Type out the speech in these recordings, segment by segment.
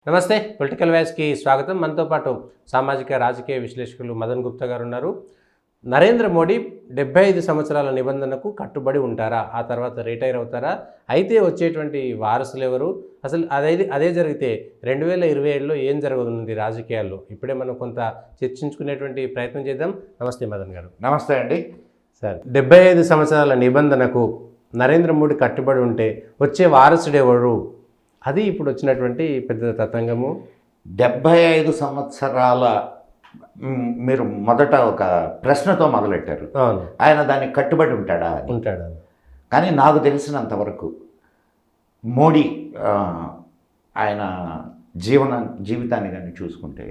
నమస్తే పొలిటికల్ వాయిస్కి స్వాగతం. మనతో పాటు సామాజిక రాజకీయ విశ్లేషకులు మదన్ గుప్తా గారు ఉన్నారు. నరేంద్ర మోడీ 75 సంవత్సరాల నిబంధనకు కట్టుబడి ఉంటారా? ఆ తర్వాత రిటైర్ అవుతారా? అయితే వచ్చేటువంటి వారసులు ఎవరు? అసలు అదే జరిగితే 2027లో ఏం జరగనుంది రాజకీయాల్లో? ఇప్పుడే మనం కొంత చర్చించుకునేటువంటి ప్రయత్నం చేద్దాం. నమస్తే మదన్ గారు. నమస్తే అండి. సార్, 75 సంవత్సరాల నిబంధనకు నరేంద్ర మోడీ కట్టుబడి ఉంటే వచ్చే వారసుడు ఎవరు? అది ఇప్పుడు వచ్చినటువంటి పెద్ద తతంగము. 75 సంవత్సరాల మీరు మొదట ఒక ప్రశ్నతో మొదలెట్టారు. అవును, ఆయన దానికి కట్టుబడి ఉంటాడా అని. ఉంటాడు. కానీ నాకు తెలిసినంతవరకు మోడీ ఆయన జీవితాన్ని కానీ చూసుకుంటే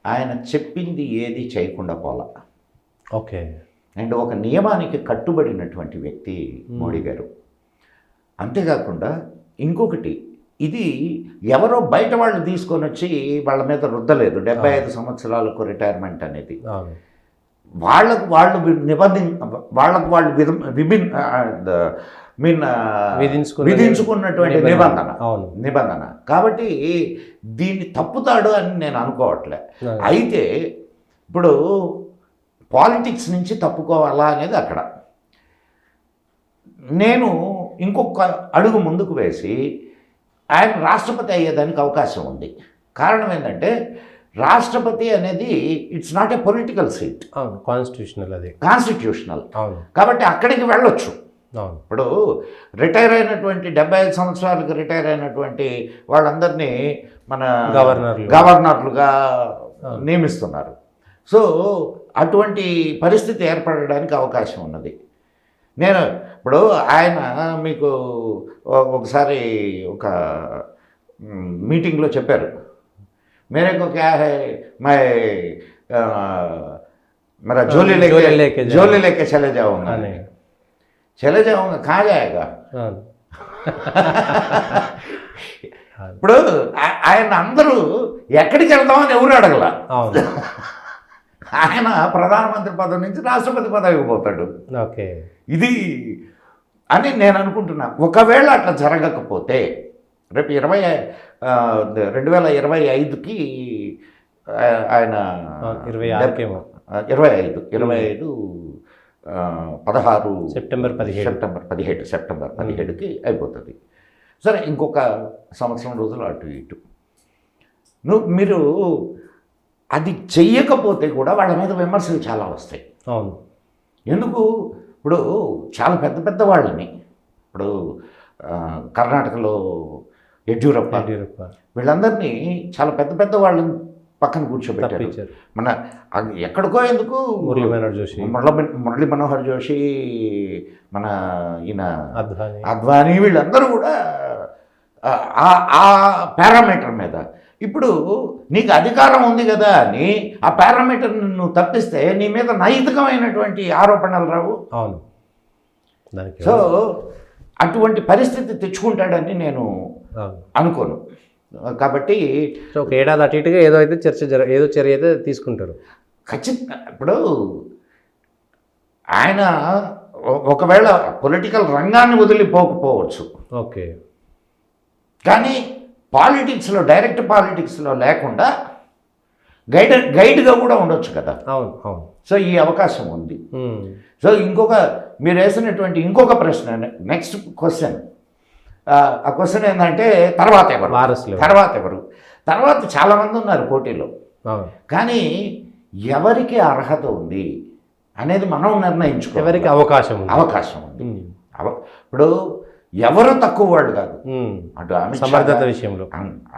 ఆయన చెప్పింది ఏది చేయకుండా పోలా. ఓకే. అండ్ ఒక నియమానికి కట్టుబడినటువంటి వ్యక్తి మోడీ గారు. అంతేకాకుండా ఇంకొకటి, ఇది ఎవరో బయట వాళ్ళు తీసుకొని వచ్చి వాళ్ళ మీద రుద్దలేదు. 75 సంవత్సరాలకు రిటైర్మెంట్ అనేది వాళ్ళకు వాళ్ళు విధించుకున్నటువంటి నిబంధన. కాబట్టి దీన్ని తప్పుతాడు అని నేను అనుకోవట్లే. అయితే ఇప్పుడు పాలిటిక్స్ నుంచి తప్పుకోవాలా అనేది అక్కడ. నేను ఇంకొక అడుగు ముందుకు వేసి ఆయన రాష్ట్రపతి అయ్యేదానికి అవకాశం ఉంది. కారణం ఏంటంటే రాష్ట్రపతి అనేది it's not a political seat, constitutional. కాబట్టి అక్కడికి వెళ్ళొచ్చు. ఇప్పుడు రిటైర్ అయినటువంటి 75 సంవత్సరాలకు రిటైర్ అయినటువంటి వాళ్ళందరినీ మన గవర్నర్లుగా నియమిస్తున్నారు. సో అటువంటి పరిస్థితి ఏర్పడడానికి అవకాశం ఉన్నది. నేను ఇప్పుడు ఆయన మీకు ఒకసారి ఒక మీటింగ్లో చెప్పారు, మేరే కో క్యా హై మై मेरा झोली लेके चले जाऊंगा. कहाँ जाएगा? ఇప్పుడు ఆయన అందరూ ఎక్కడికి వెళ్దామని ఎవరు అడగల. ఆయన ప్రధానమంత్రి పదవి నుంచి రాష్ట్రపతి పదవికి పోతాడు. ఓకే, ఇది అని నేను అనుకుంటున్నా. ఒకవేళ అట్లా జరగకపోతే రేపు 2025కి ఆయన 25 సెప్టెంబర్ 17కి అయిపోతుంది. సరే, ఇంకొక సంవత్సరం రోజులు అటు ఇటు మీరు అది చెయ్యకపోతే కూడా వాళ్ళ మీద విమర్శలు చాలా వస్తాయి. అవును. ఎందుకు? ఇప్పుడు చాలా పెద్ద పెద్ద వాళ్ళని, ఇప్పుడు కర్ణాటకలో యడ్యూరప్ప వీళ్ళందరినీ చాలా పెద్ద పెద్ద వాళ్ళని పక్కన కూర్చోబెట్టారు. మన ఎక్కడికో ఎందుకు మురళీ మనోహర్ జోషి, మన ఈయన అద్వానీ వీళ్ళందరూ కూడా ఆ పారామీటర్ మీద. ఇప్పుడు నీకు అధికారం ఉంది కదా అని ఆ పారామీటర్ని నువ్వు తప్పిస్తే నీ మీద నైతికమైనటువంటి ఆరోపణలు రావు. అవును. సో అటువంటి పరిస్థితి తెచ్చుకుంటాడని నేను అనుకోను. కాబట్టి ఒక ఏడాది అటు ఇటుగా ఏదో చర్య అయితే తీసుకుంటారు ఖచ్చితంగా. ఇప్పుడు ఆయన ఒకవేళ పొలిటికల్ రంగాన్ని వదిలిపోకపోవచ్చు. ఓకే. కానీ పాలిటిక్స్లో, డైరెక్ట్ పాలిటిక్స్లో లేకుండా గైడ్గా కూడా ఉండొచ్చు కదా. అవును అవును. సో ఈ అవకాశం ఉంది. సో మీరు వేసినటువంటి ఇంకొక ప్రశ్న, నెక్స్ట్ క్వశ్చన్, ఆ క్వశ్చన్ ఏంటంటే తర్వాత ఎవరు? తర్వాత చాలామంది ఉన్నారు పోటీలో. కానీ ఎవరికి అర్హత ఉంది అనేది మనం నిర్ణయించుకో. ఎవరికి అవకాశం ఉంది. ఇప్పుడు ఎవరు తక్కువ వాళ్ళు కాదు. అటు సమర్థత విషయంలో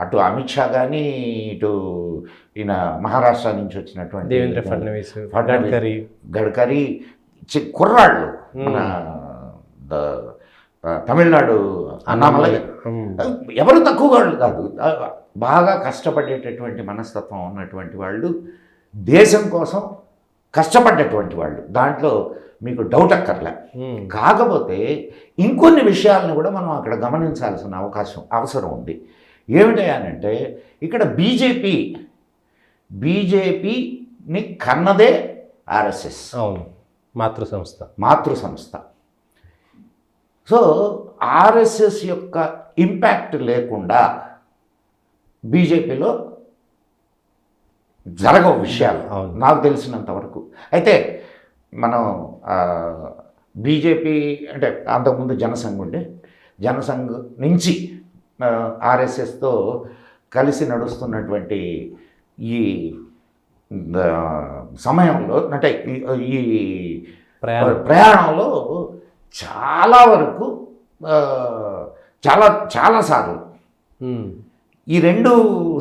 అటు అమిత్ షా కానీ, ఇటు ఈయన మహారాష్ట్ర నుంచి వచ్చినటువంటి దేవేంద్ర ఫడ్నవీస్, గడ్కరీ కుర్రాళ్ళు, మన తమిళనాడు అన్నామలై, ఎవరు తక్కువ వాళ్ళు కాదు. బాగా కష్టపడేటటువంటి మనస్తత్వం ఉన్నటువంటి వాళ్ళు, దేశం కోసం కష్టపడ్డటువంటి వాళ్ళు, దాంట్లో మీకు డౌట్ అక్కర్లే. కాకపోతే ఇంకొన్ని విషయాలను కూడా మనం అక్కడ గమనించాల్సిన అవసరం ఉంది. ఏమిటంటే ఇక్కడ బీజేపీని కన్నదే ఆర్ఎస్ఎస్. అవును, మాతృ సంస్థ. సో ఆర్ఎస్ఎస్ యొక్క ఇంపాక్ట్ లేకుండా బీజేపీలో జరగవు విషయాలు అవును. నాకు తెలిసినంత వరకు. అయితే మనం బీజేపీ అంటే అంతకుముందు జనసంఘ్ ఉండే, జనసంఘ్ నుంచి ఆర్ఎస్ఎస్తో కలిసి నడుస్తున్నటువంటి ఈ సమయంలో అంటే ఈ ప్రయాణంలో చాలా వరకు చాలాసార్లు ఈ రెండు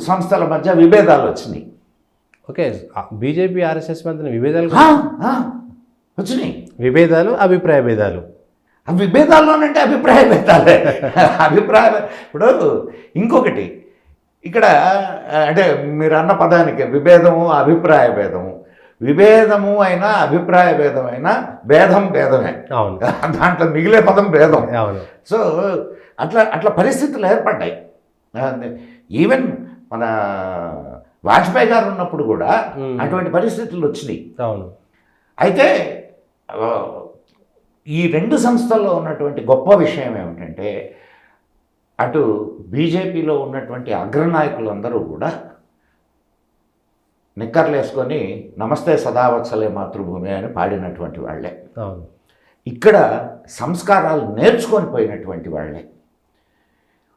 సంస్థల మధ్య విభేదాలు వచ్చినాయి. ఓకే, బీజేపీ ఆర్ఎస్ఎస్ మధ్య విభేదాలు వచ్చినాయి. విభేదాలు, అభిప్రాయ భేదాలు. ఆ విభేదాల్లోనంటే అభిప్రాయ భేదాలే. ఇప్పుడు ఇంకొకటి ఇక్కడ అంటే మీరు అన్న పదానికి విభేదము అభిప్రాయ భేదము, విభేదము అయినా అభిప్రాయ భేదం అయినా భేదమే. అవును, దాంట్లో మిగిలే పదం భేదం. అవును. సో అట్లా పరిస్థితులు ఏర్పడ్డాయి. ఈవెన్ మన వాజ్పేయి గారు ఉన్నప్పుడు కూడా అటువంటి పరిస్థితులు వచ్చినాయి. అవును. అయితే ఈ రెండు సంస్థల్లో ఉన్నటువంటి గొప్ప విషయం ఏమిటంటే అటు బీజేపీలో ఉన్నటువంటి అగ్రనాయకులందరూ కూడా నిక్కర్లేసుకొని నమస్తే సదావత్సలే మాతృభూమి అని పాడినటువంటి వాళ్ళే. అవును. ఇక్కడ సంస్కారాలు నేర్చుకొని పోయినటువంటి వాళ్ళే.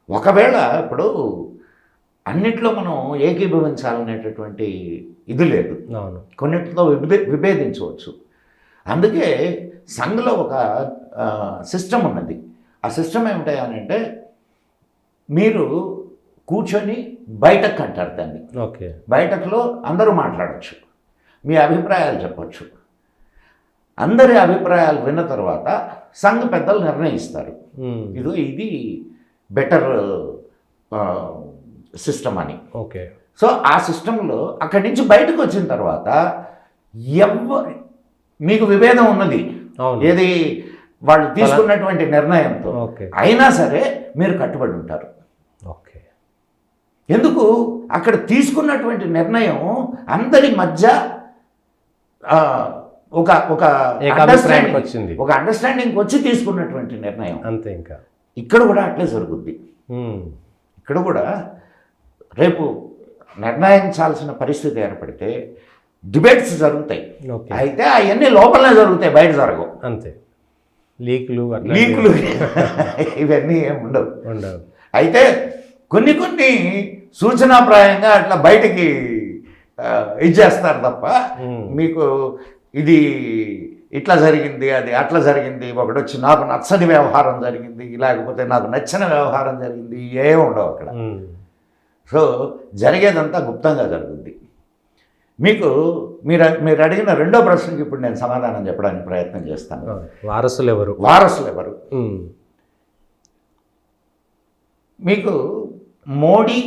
ఒకవేళ ఇప్పుడు అన్నిట్లో మనం ఏకీభవించాలనేటటువంటి ఇది లేదు. అవును. కొన్నిటితో విభేదించవచ్చు. అందుకే సంఘ్లో ఒక సిస్టమ్ ఉన్నది. ఆ సిస్టమ్ ఏమిటంటే మీరు కూర్చొని బయటకు అంటారు దాన్ని. ఓకే. బయటకులో అందరూ మాట్లాడచ్చు, మీ అభిప్రాయాలు చెప్పచ్చు. అందరి అభిప్రాయాలు విన్న తర్వాత సంఘ పెద్దలు నిర్ణయిస్తారు ఇది బెటర్ సిస్టమ్ అని. ఓకే. సో ఆ సిస్టంలో అక్కడి నుంచి బయటకు వచ్చిన తర్వాత మీకు విభేదం ఉన్నది ఏది వాళ్ళు తీసుకున్నటువంటి నిర్ణయంతో, అయినా సరే మీరు కట్టుబడి ఉంటారు. ఓకే. ఎందుకు అక్కడ తీసుకున్నటువంటి నిర్ణయం అందరి మధ్య ఒక అండర్స్టాండింగ్ వచ్చి తీసుకున్నటువంటి నిర్ణయం అంతే. ఇంకా ఇక్కడ కూడా అట్లే జరుగుద్ది. ఇక్కడ కూడా రేపు నిర్ణయించాల్సిన పరిస్థితి ఏర్పడితే డిబేట్స్ జరుగుతాయి. అయితే అవన్నీ లోపలనే జరుగుతాయి, బయట జరగవు. అంతే. లీకులు ఇవన్నీ ఏమి ఉండవు. అయితే కొన్ని సూచనాప్రాయంగా అట్లా బయటికి ఇచ్చేస్తారు తప్ప మీకు ఇది ఇట్లా జరిగింది, అది అట్లా జరిగింది, ఒకటి వచ్చి నాకు నచ్చని వ్యవహారం జరిగింది, లేకపోతే నాకు నచ్చిన వ్యవహారం జరిగింది, ఏమి ఉండవు అక్కడ. సో జరిగేదంతా గుప్తంగా జరుగుద్ది. మీరు అడిగిన రెండో ప్రశ్నకి ఇప్పుడు నేను సమాధానం చెప్పడానికి ప్రయత్నం చేస్తాను. వారసులు ఎవరు? మీకు మోడీ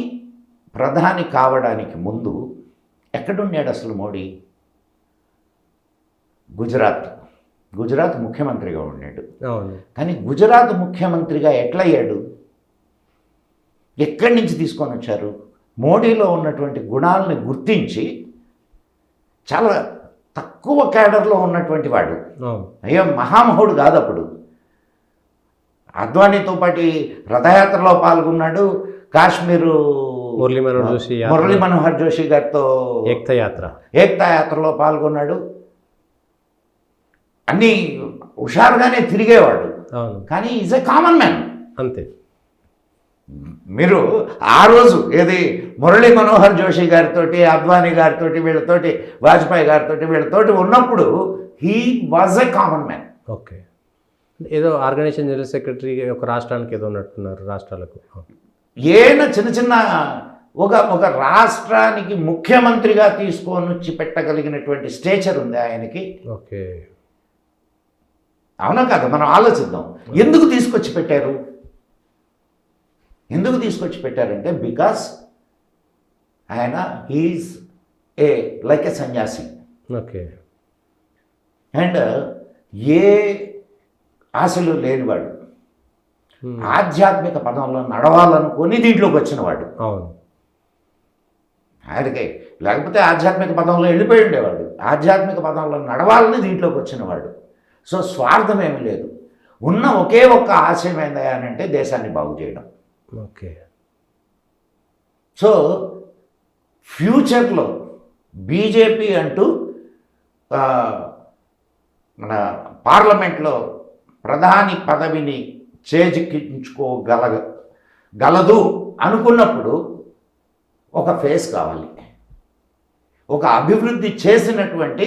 ప్రధాని కావడానికి ముందు ఎక్కడున్నాడు అసలు మోడీ? గుజరాత్ ముఖ్యమంత్రిగా ఉన్నాడు. కానీ గుజరాత్ ముఖ్యమంత్రిగా ఎట్లయ్యాడు? ఎక్కడి నుంచి తీసుకొని వచ్చారు? మోడీలో ఉన్నటువంటి గుణాలని గుర్తించి చాలా తక్కువ క్యాడర్లో ఉన్నటువంటి వాడు, అయ్యో మహామహుడు కాదు. అప్పుడు అద్వానీతో పాటు రథయాత్రలో పాల్గొన్నాడు. కాశ్మీరు మురళీ మనోహర్ జోషి గారితో ఏక్తా యాత్రలో పాల్గొన్నాడు. అన్నీ హుషారుగానే తిరిగేవాడు. కానీ ఈజ్ ఏ కామన్ మ్యాన్. అంతే. మీరు ఆ రోజు ఏది మురళీ మనోహర్ జోషి గారితో, అద్వానీ గారితో, వీళ్ళతోటి వాజ్పేయి గారితో, వీళ్ళతోటి ఉన్నప్పుడు he was a common man. Okay. ఏదో ఆర్గనైజేషన్ జనరల్ సెక్రటరీ ఒక రాష్ట్రానికి ఏదో ఉన్నట్టున్నారు, రాష్ట్రాలకు. ఏన చిన్న ఒక రాష్ట్రానికి ముఖ్యమంత్రిగా తీసుకొని వచ్చి పెట్టగలిగినటువంటి స్టేచర్ ఉంది ఆయనకి. ఓకే. అవునా కదా? మనం ఆలోచిద్దాం. ఎందుకు తీసుకొచ్చి పెట్టారంటే బికాస్ ఆయన ఈజ్ లైక్ ఏ సన్యాసి. ఓకే. అండ్ ఏ ఆశలు లేనివాడు, ఆధ్యాత్మిక పదంలో నడవాలనుకొని దీంట్లోకి వచ్చినవాడు. అవును. ఆయనకి లేకపోతే ఆధ్యాత్మిక పదంలో వెళ్ళిపోయి ఉండేవాడు. ఆధ్యాత్మిక పదంలో నడవాలని దీంట్లోకి వచ్చినవాడు. సో స్వార్థం ఏమీ లేదు. ఉన్న ఒకే ఒక్క ఆశయం ఏందయ్యానంటే దేశాన్ని బాగు చేయడం. ఓకే. సో ఫ్యూచర్లో బీజేపీ అంటూ మన పార్లమెంట్లో ప్రధాని పదవిని చేజిక్కించుకోగలదు అనుకున్నప్పుడు ఒక ఫేస్ కావాలి, ఒక అభివృద్ధి చేసినటువంటి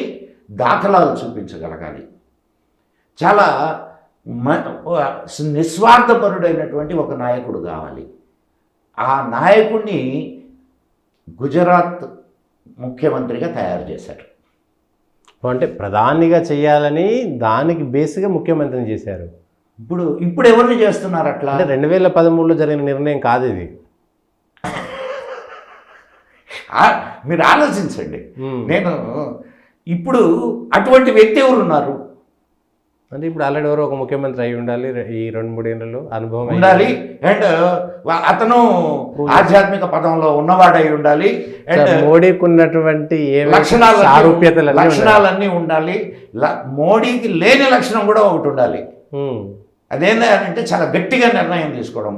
దాఖలాలు చూపించగలగాలి, చాలా నిస్వార్థపరుడైనటువంటి ఒక నాయకుడు కావాలి. ఆ నాయకుడిని గుజరాత్ ముఖ్యమంత్రిగా తయారు చేశారు. అంటే ప్రధానిగా చేయాలని దానికి బేస్గా ముఖ్యమంత్రిని చేశారు. ఇప్పుడు ఎవరిని చేస్తున్నారు అట్లా? అంటే 2013లో జరిగిన నిర్ణయం కాదు ఇది. మీరు ఆలోచించండి. నేను ఇప్పుడు అటువంటి వ్యక్తి ఎవరు ఉన్నారు అంటే ఇప్పుడు ఆల్రెడీ ఎవరో ఒక ముఖ్యమంత్రి అయి ఉండాలి, ఈ 2-3 ఏళ్ళలో అనుభవం ఉండాలి, అండ్ అతను ఆధ్యాత్మిక పదంలో ఉన్నవాడై ఉండాలి, అండ్ మోడీకి ఉన్నటువంటి లక్షణాలన్నీ ఉండాలి. మోడీకి లేని లక్షణం కూడా ఒకటి ఉండాలి. అదేంటంటే చాలా గట్టిగా నిర్ణయం తీసుకోవడం.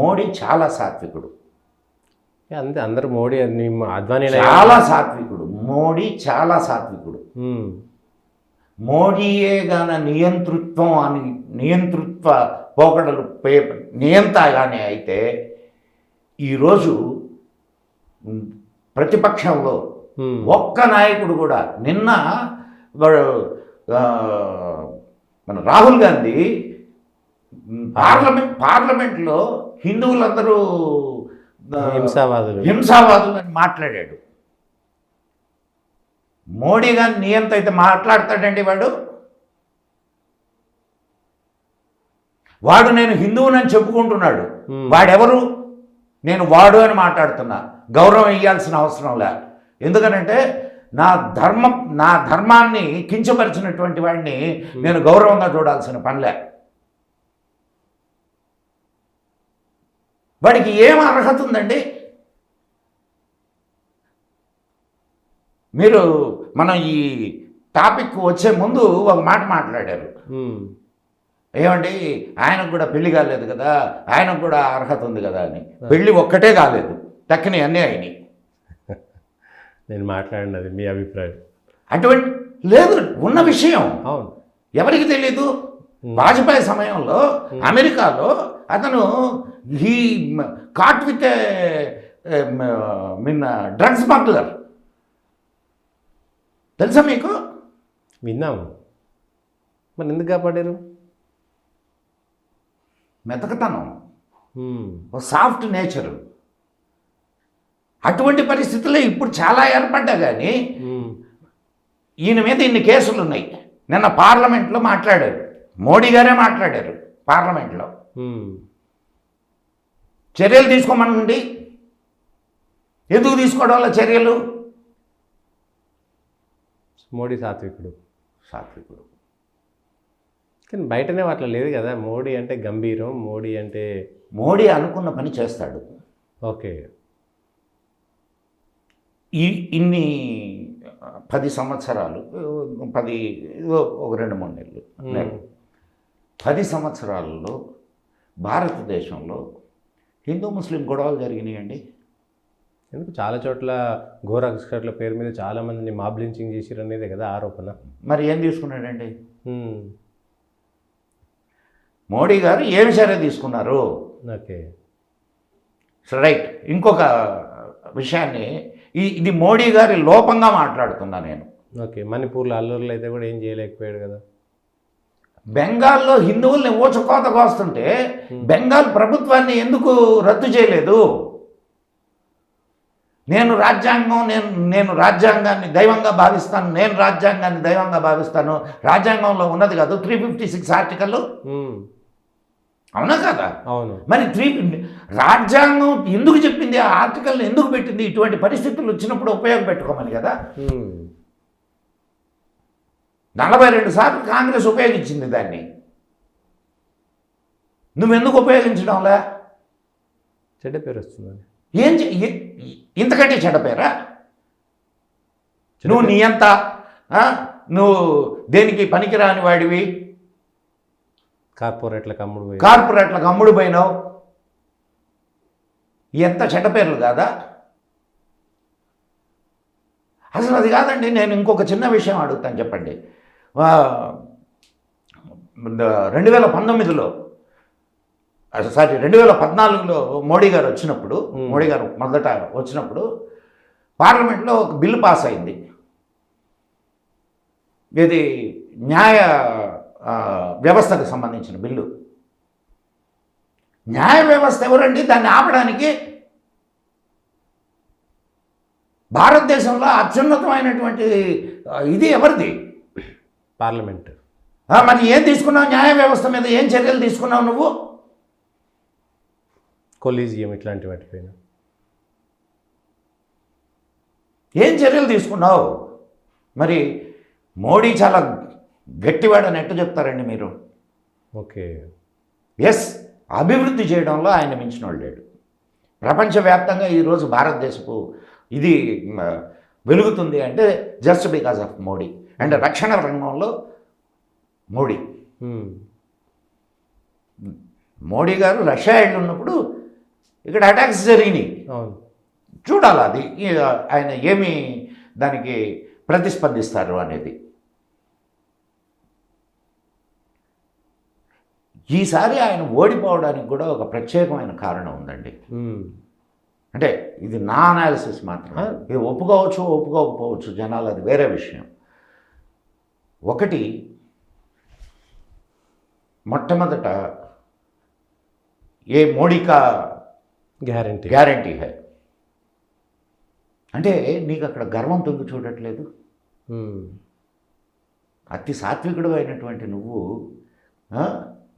మోడీ చాలా సాత్వికుడు. అంతే, అందరూ మోడీ అద్వానీ చాలా సాత్వికుడు. మోడీ చాలా సాత్వికుడు. మోడీయే గాన నియంతృత్వ పోకడలు నియంత కానీ అయితే ఈరోజు ప్రతిపక్షంలో ఒక్క నాయకుడు కూడా నిన్న మన రాహుల్ గాంధీ పార్లమెంట్లో హిందువులందరూ హింసావాదులు అని మాట్లాడాడు. మోడీ గారి నియంత అయితే మాట్లాడతాడండి వాడు నేను హిందువునని చెప్పుకుంటున్నాడు. వాడెవరు? నేను వాడు అని మాట్లాడుతున్నా. గౌరవం ఇవ్వాల్సిన అవసరం లే. ఎందుకనంటే నా ధర్మాన్ని కించపరిచినటువంటి వాడిని నేను గౌరవంగా చూడాల్సిన పనిలే. వాడికి ఏం అర్హత ఉందండి? మీరు మనం ఈ టాపిక్ వచ్చే ముందు ఒక మాట మాట్లాడారు. ఏమండి, ఆయనకు కూడా పెళ్లి కాలేదు కదా, ఆయనకు కూడా అర్హత ఉంది కదా అని. పెళ్లి ఒక్కటే కాలేదు, తక్కినవి అన్నీ అయినాయి. నేను మాట్లాడినది మీ అభిప్రాయం? అటువంటి లేదు, ఉన్న విషయం ఎవరికి తెలీదు. వాజ్పేయి సమయంలో అమెరికాలో అతను he cot with drugs smuggler. తెలుసా మీకు? విన్నాము. మరి ఎందుకు కాపాడారు? మెతకతనం, సాఫ్ట్ నేచరు. అటువంటి పరిస్థితుల్లో ఇప్పుడు చాలా ఏర్పడ్డా కానీ ఈయన మీద ఇన్ని కేసులు ఉన్నాయి. నిన్న పార్లమెంట్లో మాట్లాడారు, మోడీ గారే మాట్లాడారు పార్లమెంట్లో. చర్యలు తీసుకోమనండి. ఎందుకు తీసుకోవడం వల్ల చర్యలు? మోడీ సాత్వికుడు. కానీ బయటనే అట్లా లేదు కదా. మోడీ అంటే గంభీరం, మోడీ అనుకున్న పని చేస్తాడు. ఓకే. ఇన్ని 10 సంవత్సరాలు, ఒక 2-3 నెలలు, 10 సంవత్సరాలలో భారతదేశంలో హిందూ ముస్లిం గొడవలు జరిగినాయండి. ఎందుకు? చాలా చోట్ల గోరక్షకుల పేరు మీద చాలా మందిని మాబ్ లించింగ్ చేసిరు అనేదే కదా ఆరోపణ. మరి ఏం తీసుకున్నాడండి మోడీ గారు? ఏమి సరే తీసుకున్నారు. Okay, right. ఇంకొక విషయాన్ని, ఇది మోడీ గారి లోపంగా మాట్లాడుతున్నా నేను. ఓకే. మణిపూర్లో అల్లూరులో అయితే కూడా ఏం చేయలేకపోయాడు కదా. బెంగాల్లో హిందువుల్ని ఊచకోత కోస్తుంటే బెంగాల్ ప్రభుత్వాన్ని ఎందుకు రద్దు చేయలేదు? నేను రాజ్యాంగాన్ని దైవంగా భావిస్తాను, రాజ్యాంగంలో ఉన్నది కాదు 356 ఆర్టికల్. అవునా కదా? అవును. మరి రాజ్యాంగం ఎందుకు చెప్పింది? ఆ ఆర్టికల్ని ఎందుకు పెట్టింది? ఇటువంటి పరిస్థితులు వచ్చినప్పుడు ఉపయోగపెట్టుకోమని కదా. 42 సార్లు కాంగ్రెస్ ఉపయోగించింది దాన్ని. నువ్వెందుకు ఉపయోగించడంలా? చెడ్డ పేరు వస్తుందని. ఇంతకంటే చెడ్డ పేరా? నువ్వు నియంత, నువ్వు దేనికి పనికిరాని వాడివి, కార్పొరేట్లకు అమ్ముడు పోయినావు. ఎంత చెడ్డ పేర్లు కాదా? అసలు అది కాదండి. నేను ఇంకొక చిన్న విషయం అడుగుతాను, చెప్పండి. 2019లో 2014లో మోడీ గారు వచ్చినప్పుడు, మోడీ గారు మొదట వచ్చినప్పుడు పార్లమెంట్లో ఒక బిల్లు పాస్ అయింది. ఇది న్యాయ వ్యవస్థకు సంబంధించిన బిల్లు. న్యాయ వ్యవస్థ ఎవరండి దాన్ని ఆపడానికి? భారతదేశంలో అత్యున్నతమైనటువంటి ఇది ఎవరిది? పార్లమెంట్. మరి ఏం తీసుకున్నావు? న్యాయ వ్యవస్థ మీద ఏం చర్యలు తీసుకున్నావు నువ్వు? కొలీజియం ఇట్లాంటి వాటిపైన ఏం చర్యలు తీసుకున్నావు? మరి మోడీ చాలా గట్టివాడని ఎట్టు చెప్తారండి మీరు? ఓకే. ఎస్, అభివృద్ధి చేయడంలో ఆయన మించిన వాళ్ళు లేడు. ప్రపంచవ్యాప్తంగా ఈరోజు భారతదేశపు ఇది వెలుగుతుంది అంటే just because of Modi. And రక్షణ రంగంలో మోడీ గారు రష్యా ఉన్నప్పుడు ఇక్కడ అటాక్స్ జరిగినాయి. చూడాలి అది ఆయన ఏమి దానికి ప్రతిస్పందిస్తారు అనేది. ఈసారి ఆయన ఓడిపోవడానికి కూడా ఒక ప్రత్యేకమైన కారణం ఉందండి. అంటే ఇది నా అనాలిసిస్ మాత్రమే. ఇది ఒప్పుకోకపోవచ్చు జనాలు, అది వేరే విషయం. ఒకటి, మొట్టమొదట ఏ మోడీ కా గ్యారంటీ హై అంటే నీకు అక్కడ గర్వం తొంగి చూడట్లేదు. అతి సాత్వికుడు అయినటువంటి నువ్వు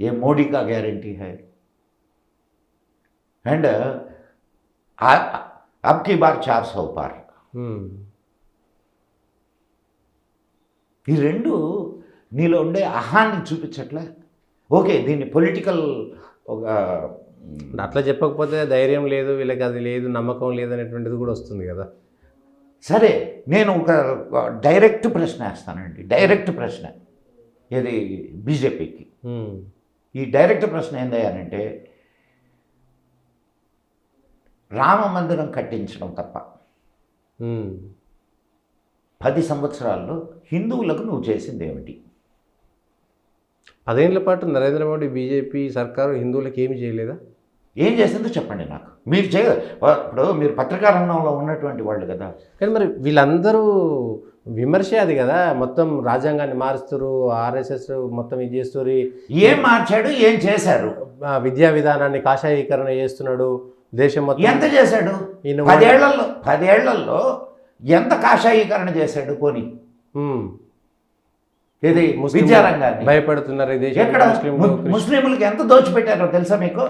ఏ మోడీ కా గ్యారంటీ హై అండ్ అబ్ కీ బార్ 400 పార్. ఈ రెండు నీలో ఉండే అహాన్ని చూపించట్లే. ఓకే, దీన్ని పొలిటికల్ ఒక అట్లా చెప్పకపోతే ధైర్యం లేదు వీళ్ళకి, అది లేదు, నమ్మకం లేదు అనేటువంటిది కూడా వస్తుంది కదా. సరే, నేను ఒక డైరెక్ట్ ప్రశ్న వేస్తానండి. డైరెక్ట్ ప్రశ్న ఇది బీజేపీకి. ఈ డైరెక్ట్ ప్రశ్న ఏందయ్యానంటే, రామ మందిరం కట్టించడం తప్ప 10 సంవత్సరాల్లో హిందువులకు నువ్వు చేసింది ఏమిటి? 10 ఏళ్ల పాటు నరేంద్ర మోడీ బీజేపీ సర్కారు హిందువులకు ఏమి చేయలేదా? ఏం చేసిందో చెప్పండి నాకు. మీరు ఇప్పుడు మీరు పత్రికా రంగంలో ఉన్నటువంటి వాళ్ళు కదా. కానీ మరి వీళ్ళందరూ విమర్శే అది కదా. మొత్తం రాజ్యాంగాన్ని మారుస్తారు, ఆర్ఎస్ఎస్ మొత్తం ఇది చేస్తారు. ఏం మార్చాడు, ఏం చేశారు? విద్యా విధానాన్ని కాషాయీకరణ చేస్తున్నాడు. దేశం మొత్తం ఎంత చేశాడు? 10 ఏళ్లలో ఎంత కాషాయీకరణ చేశాడు? పోనీ ఇది విద్యారంగాన్ని భయపడుతున్నారు. ఎక్కడ ముస్లింలకు ఎంత దోచిపెట్టారో తెలుసా మీకు?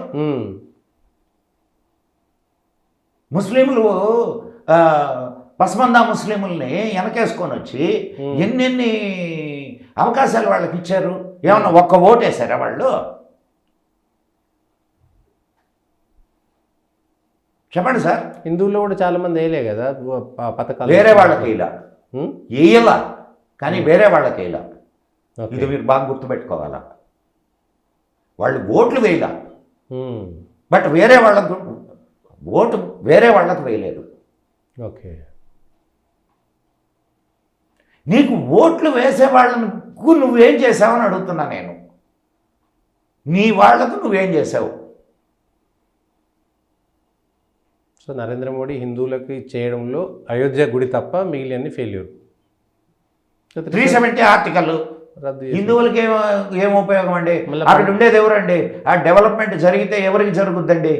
ముస్లింలు పస్మందా ముస్లింలని వెనకేసుకొని వచ్చి ఎన్నెన్ని అవకాశాలు వాళ్ళకి ఇచ్చారు. ఏమన్నా ఒక్క ఓటేశారా వాళ్ళు? చెప్పండి సార్. హిందువుల్లో కూడా చాలా మంది వేయలే కదా పథకాలు. వేరే వాళ్ళకి వేయలా, కానీ వేరే వాళ్ళకి వేయలా. ఇది మీరు బాగా గుర్తుపెట్టుకోవాలా. వాళ్ళు ఓట్లు వేయలా, బట్ వేరే వాళ్ళకు ఓటు వేరే వాళ్ళకు వేయలేదు. ఓకే, నీకు ఓట్లు వేసే వాళ్ళకు నువ్వేం చేసావని అడుగుతున్నా నేను. నీ వాళ్లకు నువ్వేం చేసావు? సో నరేంద్ర మోడీ హిందువులకి చేయడంలో అయోధ్య గుడి తప్ప మిగిలిన ఫెయిల్యూర్. 370 ఆర్టికల్ హిందువులకి ఏం ఉపయోగం అండి? అక్కడ ఉండేది ఎవరండి? ఆ డెవలప్మెంట్ జరిగితే ఎవరికి జరుగుద్దండి?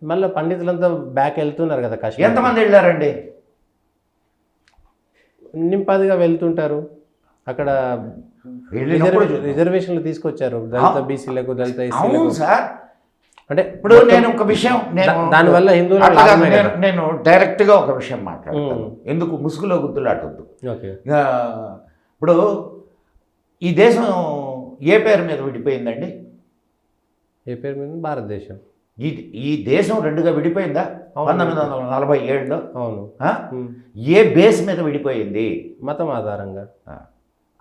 మళ్ళీ పండితులంతా బ్యాక్ వెళ్తున్నారు కదా. కష్టం. ఎంతమంది వెళ్ళారండి? నింపాదిగా వెళ్తుంటారు. అక్కడ రిజర్వేషన్లు తీసుకొచ్చారు దళిత బీసీలకు, దళిత ఎస్సీలకు. సార్, అంటే ఇప్పుడు నేను ఒక విషయం, దానివల్ల హిందువులు నేను డైరెక్ట్గా ఒక విషయం మాట్లాడతాను. ఎందుకు ముసుగులో గుద్దులాటొద్దు. ఇప్పుడు ఈ దేశం ఏ పేరు మీద విడిపోయిందండి? ఏ పేరు మీద? భారతదేశం. ఈ దేశం రెండుగా విడిపోయిందా 1947లో? అవును. ఏ బేస్ మీద విడిపోయింది? మతం ఆధారంగా.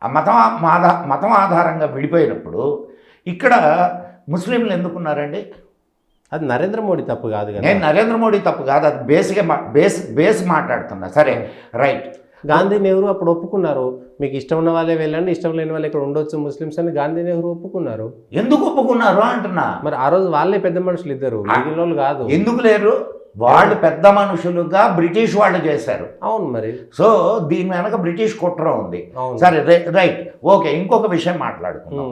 ఆ మతం ఆధారంగా విడిపోయినప్పుడు ఇక్కడ ముస్లింలు ఎందుకున్నారండి? అది నరేంద్ర మోడీ తప్పు కాదు కదా. నేను నరేంద్ర మోడీ తప్పు కాదు, అది బేస్ మాట్లాడుతున్నా. సరే, రైట్. గాంధీ నెహ్రూ అప్పుడు ఒప్పుకున్నారు, మీకు ఇష్టం ఉన్న వాళ్ళే వెళ్ళండి, ఇష్టం లేని వాళ్ళు ఇక్కడ ఉండొచ్చు ముస్లిమ్స్ అని గాంధీ నెహ్రూ ఒప్పుకున్నారు. ఎందుకు ఒప్పుకున్నారు అంటున్నా. మరి ఆ రోజు వాళ్ళే పెద్ద మనుషులు ఇద్దరు, మిగిలిన వాళ్ళు కాదు. ఎందుకు లేరు? వాళ్ళు పెద్ద మనుషులుగా బ్రిటిష్ వాళ్ళు చేశారు. అవును మరి. సో దీని వెనక బ్రిటిష్ కుట్ర ఉంది. సరే రైట్, ఓకే. ఇంకొక విషయం మాట్లాడుకున్నాం,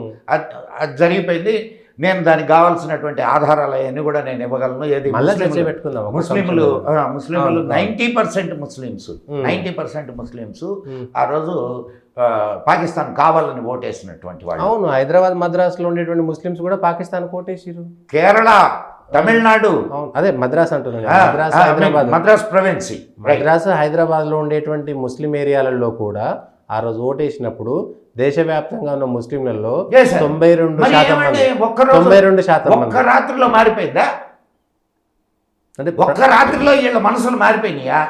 అది జరిగిపోయింది. నేను దానికి కావాల్సినటువంటి ఆధారాలు అవన్నీ కూడా నేను ఇవ్వగలను. ఏది ముస్లింలు 90% ముస్లిమ్స్ 90% ముస్లిమ్స్ ఆ రోజు పాకిస్తాన్ కావాలని ఓటేసినటువంటి వాళ్ళు. అవును, హైదరాబాద్ మద్రాసులో ఉండేటువంటి ముస్లిమ్స్ కూడా పాకిస్తాన్ ఓటేసారు. కేరళ, తమిళనాడు, అదే మద్రాస్ అంటున్నాను, మద్రాస్ ప్రొవిన్సీ, మద్రాసు హైదరాబాద్లో ఉండేటువంటి ముస్లిం ఏరియాలలో కూడా ఆ రోజు ఓటేసినప్పుడు దేశవ్యాప్తంగా ఉన్న ముస్లింలలో 92% ఒక్క రాత్రిలో మారిపోయిందా? అంటే ఒక్క రాత్రిలో వీళ్ళ మనసులు మారిపోయినాయా?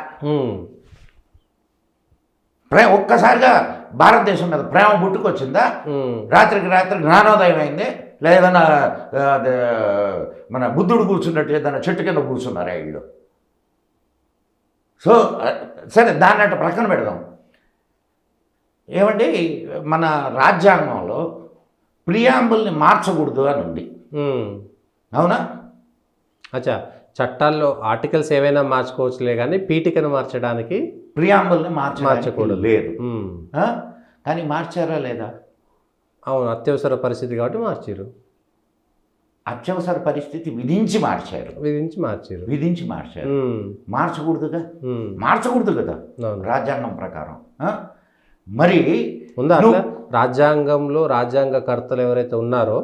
ఒక్కసారిగా భారతదేశం మీద ప్రేమ పుట్టుకొచ్చిందా? రాత్రికి రాత్రి జ్ఞానోదయం అయింది, లేదన్నా మన బుద్ధుడు కూర్చున్నట్టు ఏదైనా చెట్టు కింద కూర్చున్నారా వీళ్ళు? సో సరే, దాన్ని అట్ట ప్రక్కన పెడదాం. ఏమండి, మన రాజ్యాంగంలో ప్రియాంబుల్ని మార్చకూడదు అని ఉంది, అవునా? అచ్చా, చట్టాల్లో ఆర్టికల్స్ ఏవైనా మార్చుకోవచ్చులే కానీ పీఠికను మార్చడానికి ప్రియాంబుల్ని మార్చకూడదు లేదు. కానీ మార్చారా లేదా? అవును, అత్యవసర పరిస్థితి కాబట్టి మార్చారు. అత్యవసర పరిస్థితి విధించి మార్చారు. మార్చకూడదు కదా రాజ్యాంగం ప్రకారం. మరి ఉందా రాజ్యాంగంలో రాజ్యాంగకర్తలు ఎవరైతే ఉన్నారో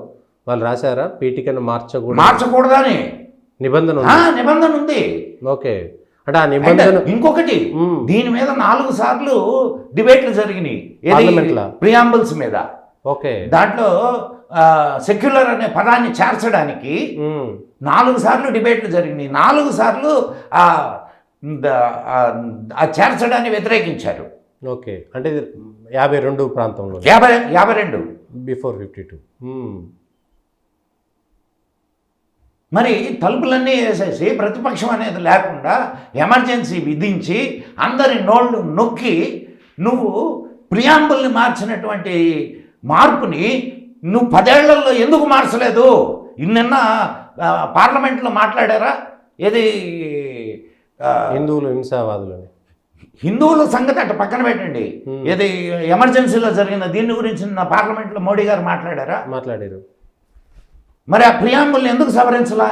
వాళ్ళు రాశారా పీఠికను మార్చకూడదని నిబంధన ఉంది. ఓకే, అంటే ఆ నిబంధన. ఇంకొకటి, దీని మీద 4 సార్లు డిబేట్లు జరిగినాయి ప్రియాంబుల్స్ మీద. ఓకే, దాంట్లో సెక్యులర్ అనే పదాన్ని చేర్చడానికి 4 సార్లు డిబేట్లు జరిగినాయి. 4 సార్లు ఆ చేర్చడాన్ని వ్యతిరేకించారు. ఓకే, అంటే 52 ప్రాంతంలో 52 బిఫోర్ 52. మరి తలుపులన్నీ వేసేసి ప్రతిపక్షం అనేది లేకుండా ఎమర్జెన్సీ విధించి అందరి నోళ్ళు నొక్కి నువ్వు ప్రియాంబుల్ని మార్చినటువంటి మార్పుని నువ్వు 10 ఏళ్లలో ఎందుకు మార్చలేదు? నిన్న పార్లమెంట్లో మాట్లాడారా? ఏది హిందువులు హింసావాదులని, హిందువుల సంగతి అట్ట పక్కన పెట్టండి, ఏది ఎమర్జెన్సీలో జరిగిన దీని గురించి నా పార్లమెంట్లో మోడీ గారు మాట్లాడారు. మరి ఆ ప్రియాంబుల్ని ఎందుకు సవరించలా?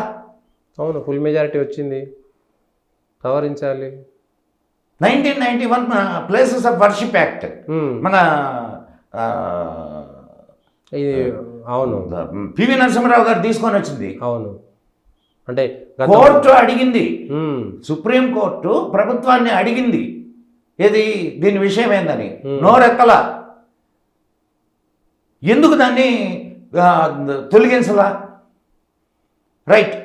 అవును, ఫుల్ మెజారిటీ వచ్చింది, సవరించాలి. 1991 ప్లేసెస్ ఆఫ్ వర్షిప్ యాక్ట్ మన ఇది అవును పివి నరసింహారావు గారు తీసుకొని వచ్చింది. అవును, అంటే కోర్టు అడిగింది, సుప్రీం కోర్టు ప్రభుత్వాన్ని అడిగింది ఏది దీని విషయం ఏందని, నోరెత్తల. ఎందుకు దాన్ని తొలగించలా? రైట్,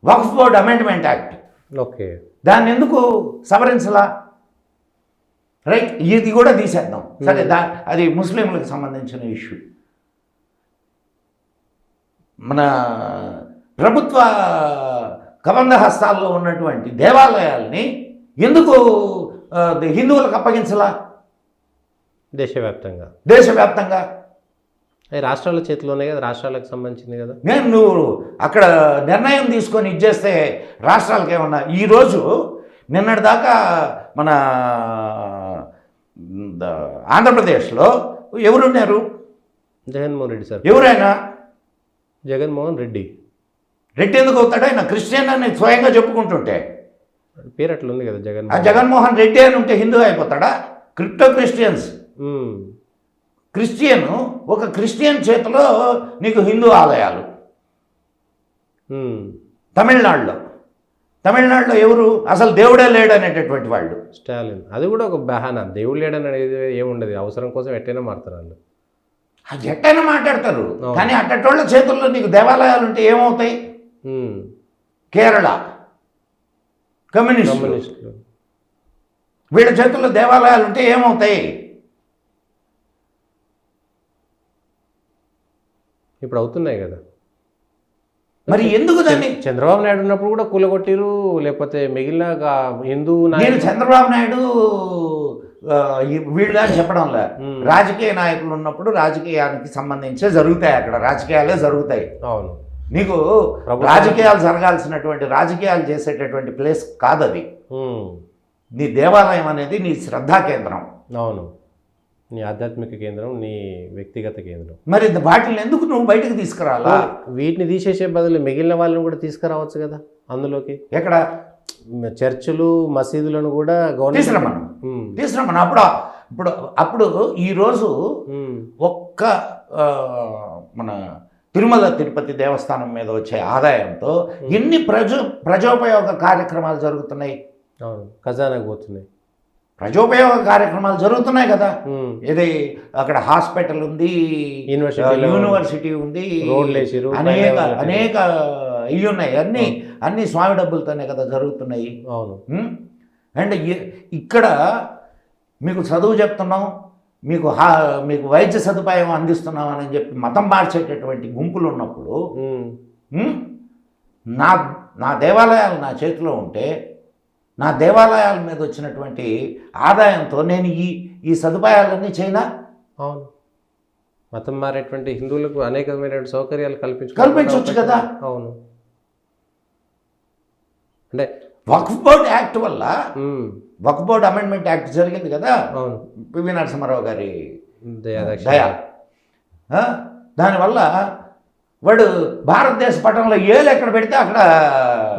వక్ఫ్ బోర్డ్ అమెండ్మెంట్ యాక్ట్, ఓకే, దాన్ని ఎందుకు సవరించలా? రైట్, ఇది కూడా తీసేద్దాం. సరే, అది ముస్లింలకు సంబంధించిన ఇష్యూ. మన ప్రభుత్వ కబంధ హస్తాల్లో ఉన్నటువంటి దేవాలయాల్ని ఎందుకు హిందువులకు అప్పగించలా? దేశవ్యాప్తంగా రాష్ట్రాల చేతిలోనే కదా, రాష్ట్రాలకు సంబంధించింది కదా. నువ్వు అక్కడ నిర్ణయం తీసుకొని ఇచ్చేస్తే రాష్ట్రాలకు ఏమన్నా. ఈరోజు నిన్నటిదాకా మన ఆంధ్రప్రదేశ్లో ఎవరున్నారు? జగన్మోహన్ రెడ్డి సార్. ఎవరైనా జగన్మోహన్ రెడ్డి ఎందుకు అవుతాడు? ఆయన క్రిస్టియన్ అని స్వయంగా చెప్పుకుంటుంటే పేరు అట్లా ఉంది కదా జగన్మోహన్ రెడ్డి అని ఉంటే హిందూ అయిపోతాడా? Crypto Christians. ఒక క్రిస్టియన్ చేతిలో నీకు హిందూ ఆలయాలు. తమిళనాడులో ఎవరు అసలు దేవుడే లేడు అనేటటువంటి వాళ్ళు? స్టాలిన్. అది కూడా ఒక బహానా, దేవుడు లేడని అనేది ఏముండదు, అవసరం కోసం ఎట్టైనా మారుతారు వాళ్ళు. అది ఎట్టైనా మాట్లాడతారు, కానీ అట్టటోళ్ళ చేతుల్లో నీకు దేవాలయాలు ఉంటే ఏమవుతాయి? కేరళ కమ్యూనిస్టులు వీళ్ళ చేతుల్లో దేవాలయాలు ఉంటే ఏమవుతాయి? ఇప్పుడు అవుతున్నాయి కదా. మరి ఎందుకు దాన్ని చంద్రబాబు నాయుడు ఉన్నప్పుడు కూడా కూలగొట్టిరు, లేకపోతే మిగిలిన హిందూ నేను చంద్రబాబు నాయుడు వీళ్ళ అని చెప్పడంలే, రాజకీయ నాయకులు ఉన్నప్పుడు రాజకీయానికి సంబంధించే జరుగుతాయి, అక్కడ రాజకీయాలే జరుగుతాయి. అవును, నీకు రాజకీయాలు జరగాల్సినటువంటి రాజకీయాలు చేసేటటువంటి ప్లేస్ కాదు అది. నీ దేవాలయం అనేది నీ శ్రద్ధా కేంద్రం. అవును, నీ ఆధ్యాత్మిక కేంద్రం, నీ వ్యక్తిగత కేంద్రం. మరి వాటిని ఎందుకు నువ్వు బయటకు తీసుకురాలా? వీటిని తీసేసే బదులు మిగిలిన వాళ్ళని కూడా తీసుకురావచ్చు కదా అందులోకి. ఎక్కడ చర్చిలు మసీదులను కూడా తీసుకురమ్మను. అప్పుడు ఈరోజు ఒక్క మన తిరుమల తిరుపతి దేవస్థానం మీద వచ్చే ఆదాయంతో ఎన్ని ప్రజోపయోగ కార్యక్రమాలు జరుగుతున్నాయి. అవును, ఖజానాకు పోతున్నాయి. ప్రజోపయోగ కార్యక్రమాలు జరుగుతున్నాయి కదా. ఇది అక్కడ హాస్పిటల్ ఉంది, యూనివర్సిటీ ఉంది, అనేక ఇవి ఉన్నాయి. అన్ని స్వామి డబ్బులతోనే కదా జరుగుతున్నాయి. అవును. అండ్ ఇక్కడ మీకు చదువు చెప్తున్నాం, మీకు వైద్య సదుపాయం అందిస్తున్నాం అని చెప్పి మతం మార్చేటటువంటి గుంపులు ఉన్నప్పుడు నా దేవాలయాలు నా చేతిలో ఉంటే, నా దేవాలయాల మీద వచ్చినటువంటి ఆదాయంతో నేను ఈ సదుపాయాలన్నీ చేయనా? అవును, మతం మారేటువంటి హిందువులకు అనేకమైన సౌకర్యాలు కల్పించవచ్చు కదా. అవును, అంటే వక్ఫ్ బోర్డ్ యాక్ట్ వల్ల, వక్ఫ్ బోర్డ్ అమెండ్మెంట్ యాక్ట్ జరిగింది కదా. అవును, పివి నరసింహారావు గారి దయ. దానివల్ల వాడు భారతదేశ పటంలో ఏలు ఎక్కడ పెడితే అక్కడ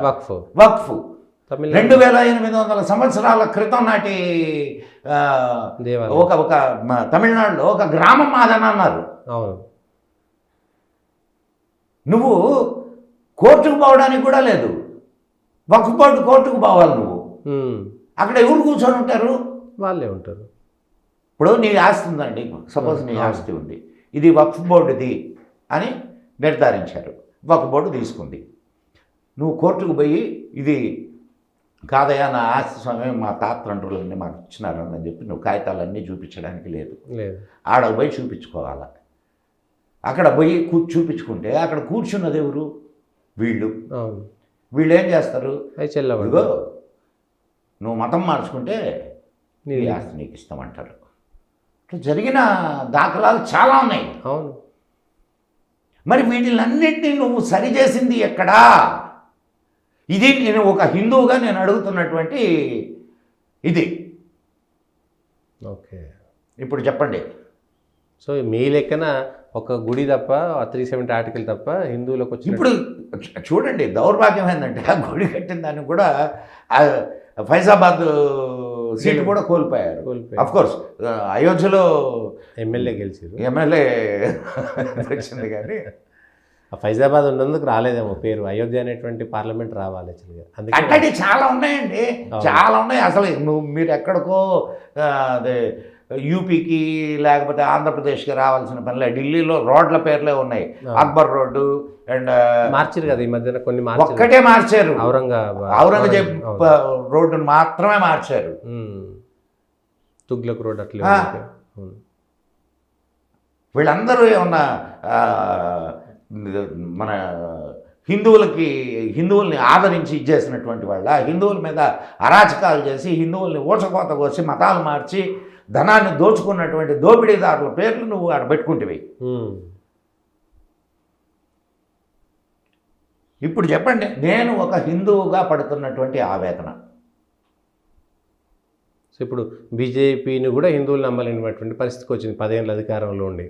వక్ఫ్ 2800 సంవత్సరాల క్రితం నాటి ఒక తమిళనాడులో ఒక గ్రామం మాదని అన్నారు. నువ్వు కోర్టుకు పోవడానికి కూడా లేదు, వక్ఫ్ బోర్డు కోర్టుకు పోవాలి. నువ్వు అక్కడ ఎవరు కూర్చొని ఉంటారు? వాళ్ళే ఉంటారు. ఇప్పుడు నీ ఆస్తి ఉందండి, సపోజ్ నీ ఆస్తి ఉంది, ఇది వక్ఫ్ బోర్డుది అని నిర్ధారించారు. వక్ఫ్ బోర్డు తీసుకుంది. నువ్వు కోర్టుకు పోయి ఇది కాదయా నా ఆస్తి స్వామి మా తాతండ్రులన్నీ మాకు ఇచ్చినారని చెప్పి నువ్వు కాగితాలన్నీ చూపించడానికి లేదు. ఆడ పోయి చూపించుకోవాలి. అక్కడ పోయి చూపించుకుంటే అక్కడ కూర్చున్నది ఎవరు? వీళ్ళు ఏం చేస్తారు? ఇదిగో నువ్వు మతం మార్చుకుంటే నీ ఆస్తి నీకు ఇస్తామంటారు. జరిగిన దాఖలాలు చాలా ఉన్నాయి. అవును, మరి వీటిలన్నింటినీ నువ్వు సరిచేసింది ఎక్కడా? ఇది నేను ఒక హిందువుగా నేను అడుగుతున్నటువంటి ఇది. ఓకే, ఇప్పుడు చెప్పండి. సో మీ లెక్కన ఒక గుడి తప్ప 370 ఆర్టికల్ తప్ప హిందువులకు వచ్చి ఇప్పుడు చూడండి, దౌర్భాగ్యం ఏంటంటే ఆ గుడి కట్టిన దాన్ని కూడా ఫైజాబాద్ సీటు కూడా కోల్పోయారు. అఫ్కోర్స్ అయోధ్యలో ఎమ్మెల్యే గెలిచారు, ఎమ్మెల్యే వచ్చింది కానీ ఫైజాబాద్ ఉన్నందుకు రాలేదేమో పేరు. అయోధ్య అనేటువంటి పార్లమెంట్ రావాలి యాక్చువల్గా. అట్లాంటి చాలా ఉన్నాయండి, చాలా ఉన్నాయి. అసలు మీరు ఎక్కడికో అదే యూపీకి లేకపోతే ఆంధ్రప్రదేశ్కి రావాల్సిన పనిలే. ఢిల్లీలో రోడ్ల పేర్లే ఉన్నాయి. అక్బర్ రోడ్డు అండ్ మార్చారు కదా ఈ మధ్యన కొన్ని. ఒక్కటే మార్చారు, ఔరంగజేబ్ రోడ్డును మాత్రమే మార్చారు. తుగ్లక్ రోడ్ అట్లే. వీళ్ళందరూ ఏమన్నా మన హిందువుల్ని ఆదరించి ఇచ్చేసినటువంటి వాళ్ళ, హిందువుల మీద అరాచకాలు చేసి హిందువుల్ని ఊచకోత కోసి మతాలు మార్చి ధనాన్ని దోచుకున్నటువంటి దోపిడీదారుల పేర్లు నువ్వు ఆడ పెట్టుకుంటేవి. ఇప్పుడు చెప్పండి, నేను ఒక హిందువుగా పడుతున్నటువంటి ఆవేదన. సో ఇప్పుడు బీజేపీని కూడా హిందువులు నమ్మలేనటువంటి పరిస్థితికి వచ్చింది 10 ఏళ్ళ అధికారంలో ఉండి.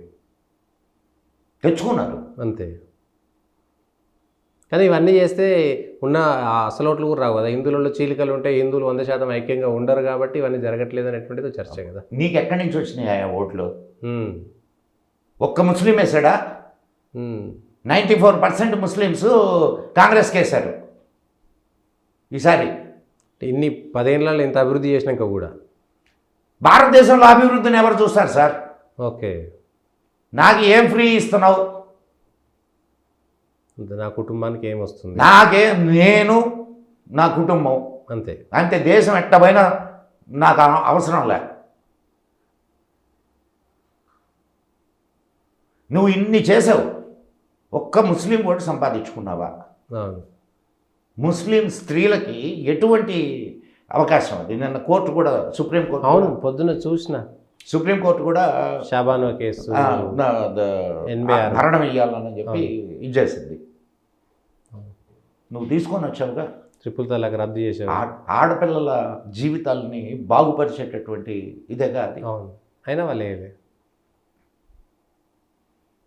తెచ్చుకున్నారు అంతే. కానీ ఇవన్నీ చేస్తే ఉన్న అసలు ఓట్లు కూడా రావు కదా. హిందువులలో చీలికలు ఉంటే హిందువులు 100% ఐక్యంగా ఉండరు కాబట్టి ఇవన్నీ జరగట్లేదు అనేటువంటిది చర్చ కదా. నీకు ఎక్కడి నుంచి వచ్చినాయి ఓట్లు? ఒక్క ముస్లిం వేసాడా? 94% ముస్లిమ్స్ కాంగ్రెస్కి వేశారు ఈసారి. ఇన్ని 10 ఏళ్ళలో ఇంత అభివృద్ధి చేసినాక కూడా భారతదేశంలో అభివృద్ధిని ఎవరు చూస్తారు సార్? ఓకే, నాకు ఏం ఫ్రీ ఇస్తున్నావు? నా కుటుంబానికి ఏమొస్తుంది? నేను నా కుటుంబం అంతే. అంతే. దేశం ఎట్టబోయినా నాకు అవసరం లే. నువ్వు ఇన్ని చేసావు, ఒక్క ముస్లిం ఓటు సంపాదించుకున్నావా? అవును. ముస్లిం స్త్రీలకి ఎటువంటి అవకాశం అది నిన్న కోర్టు కూడా సుప్రీంకోర్టు అవును, పొద్దున చూసిన సుప్రీంకోర్టు కూడా షాబానో కేసు NBR మరణం ఇయ్యాలని చెప్పి ఇది చేసింది. నువ్వు తీసుకొని వచ్చావుగా, ట్రిపుల్ తలాక్ రద్దు చేశారు. ఆడపిల్లల జీవితాలని బాగుపరిచేటటువంటి ఇదేగా అది. అవును, అయినా వాళ్ళే.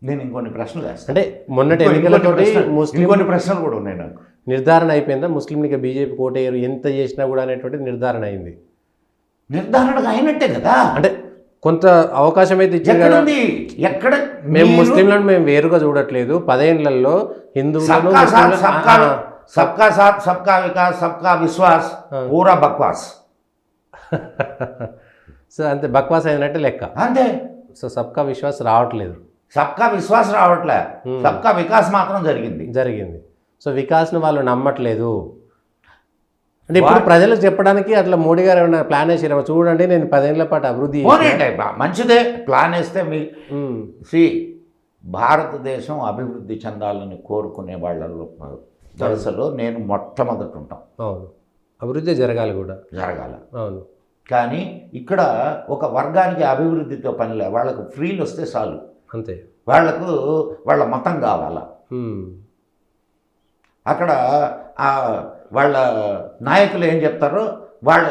నేను ఇంకొన్ని ప్రశ్నలు వేస్తాను. అంటే మొన్నటి ఎన్నికలతోటి ముస్లిం కొన్ని ప్రశ్నలు కూడా ఉన్నాయి నాకు. నిర్ధారణ అయిపోయిందా ముస్లింలకి బీజేపీ కోటేయరు ఎంత చేసినా కూడా అనేటువంటి నిర్ధారణ అయింది? నిర్ధారణగా అయినట్టే కదా. అంటే కొంత అవకాశం అయితే ఇచ్చారు కదా. ఎక్కడ మేము ముస్లింలను మేము వేరుగా చూడట్లేదు, 10 ఏళ్లలో హిందువులను సబ్కా సాత్ సబ్కా వికాస్ సబ్కా విశ్వాస్ పూరా బక్వాస్. సో అంతే, బక్వాస్ అయినట్టే లెక్క అంతే. సో సబ్కా విశ్వాస్ రావట్లేదు, సబ్కా విశ్వాస్ రావట్లే, సబ్కా వికాస్ మాత్రం జరిగింది. సో వికాస్ను వాళ్ళు నమ్మట్లేదు. అంటే ఇప్పుడు ప్రజలకు చెప్పడానికి అట్లా మోడీ గారు ఏమైనా ప్లాన్ వేసారేమో, చూడండి నేను 10 ఏళ్ల పాటు అభివృద్ధి మంచిదే ప్లాన్ వేస్తే మీ భారతదేశం అభివృద్ధి చెందాలని కోరుకునే వాళ్ళలో దశలో నేను మొట్టమొదటి ఉంటాం. అవును, అభివృద్ధి జరగాలి కూడా, జరగాలి. అవును. కానీ ఇక్కడ ఒక వర్గానికి అభివృద్ధితో పనిలే, వాళ్ళకు ఫ్రీలు వస్తే చాలు, అంతే. వాళ్లకు వాళ్ళ మతం కావాలా. అక్కడ వాళ్ళ నాయకులు ఏం చెప్తారో వాళ్ళు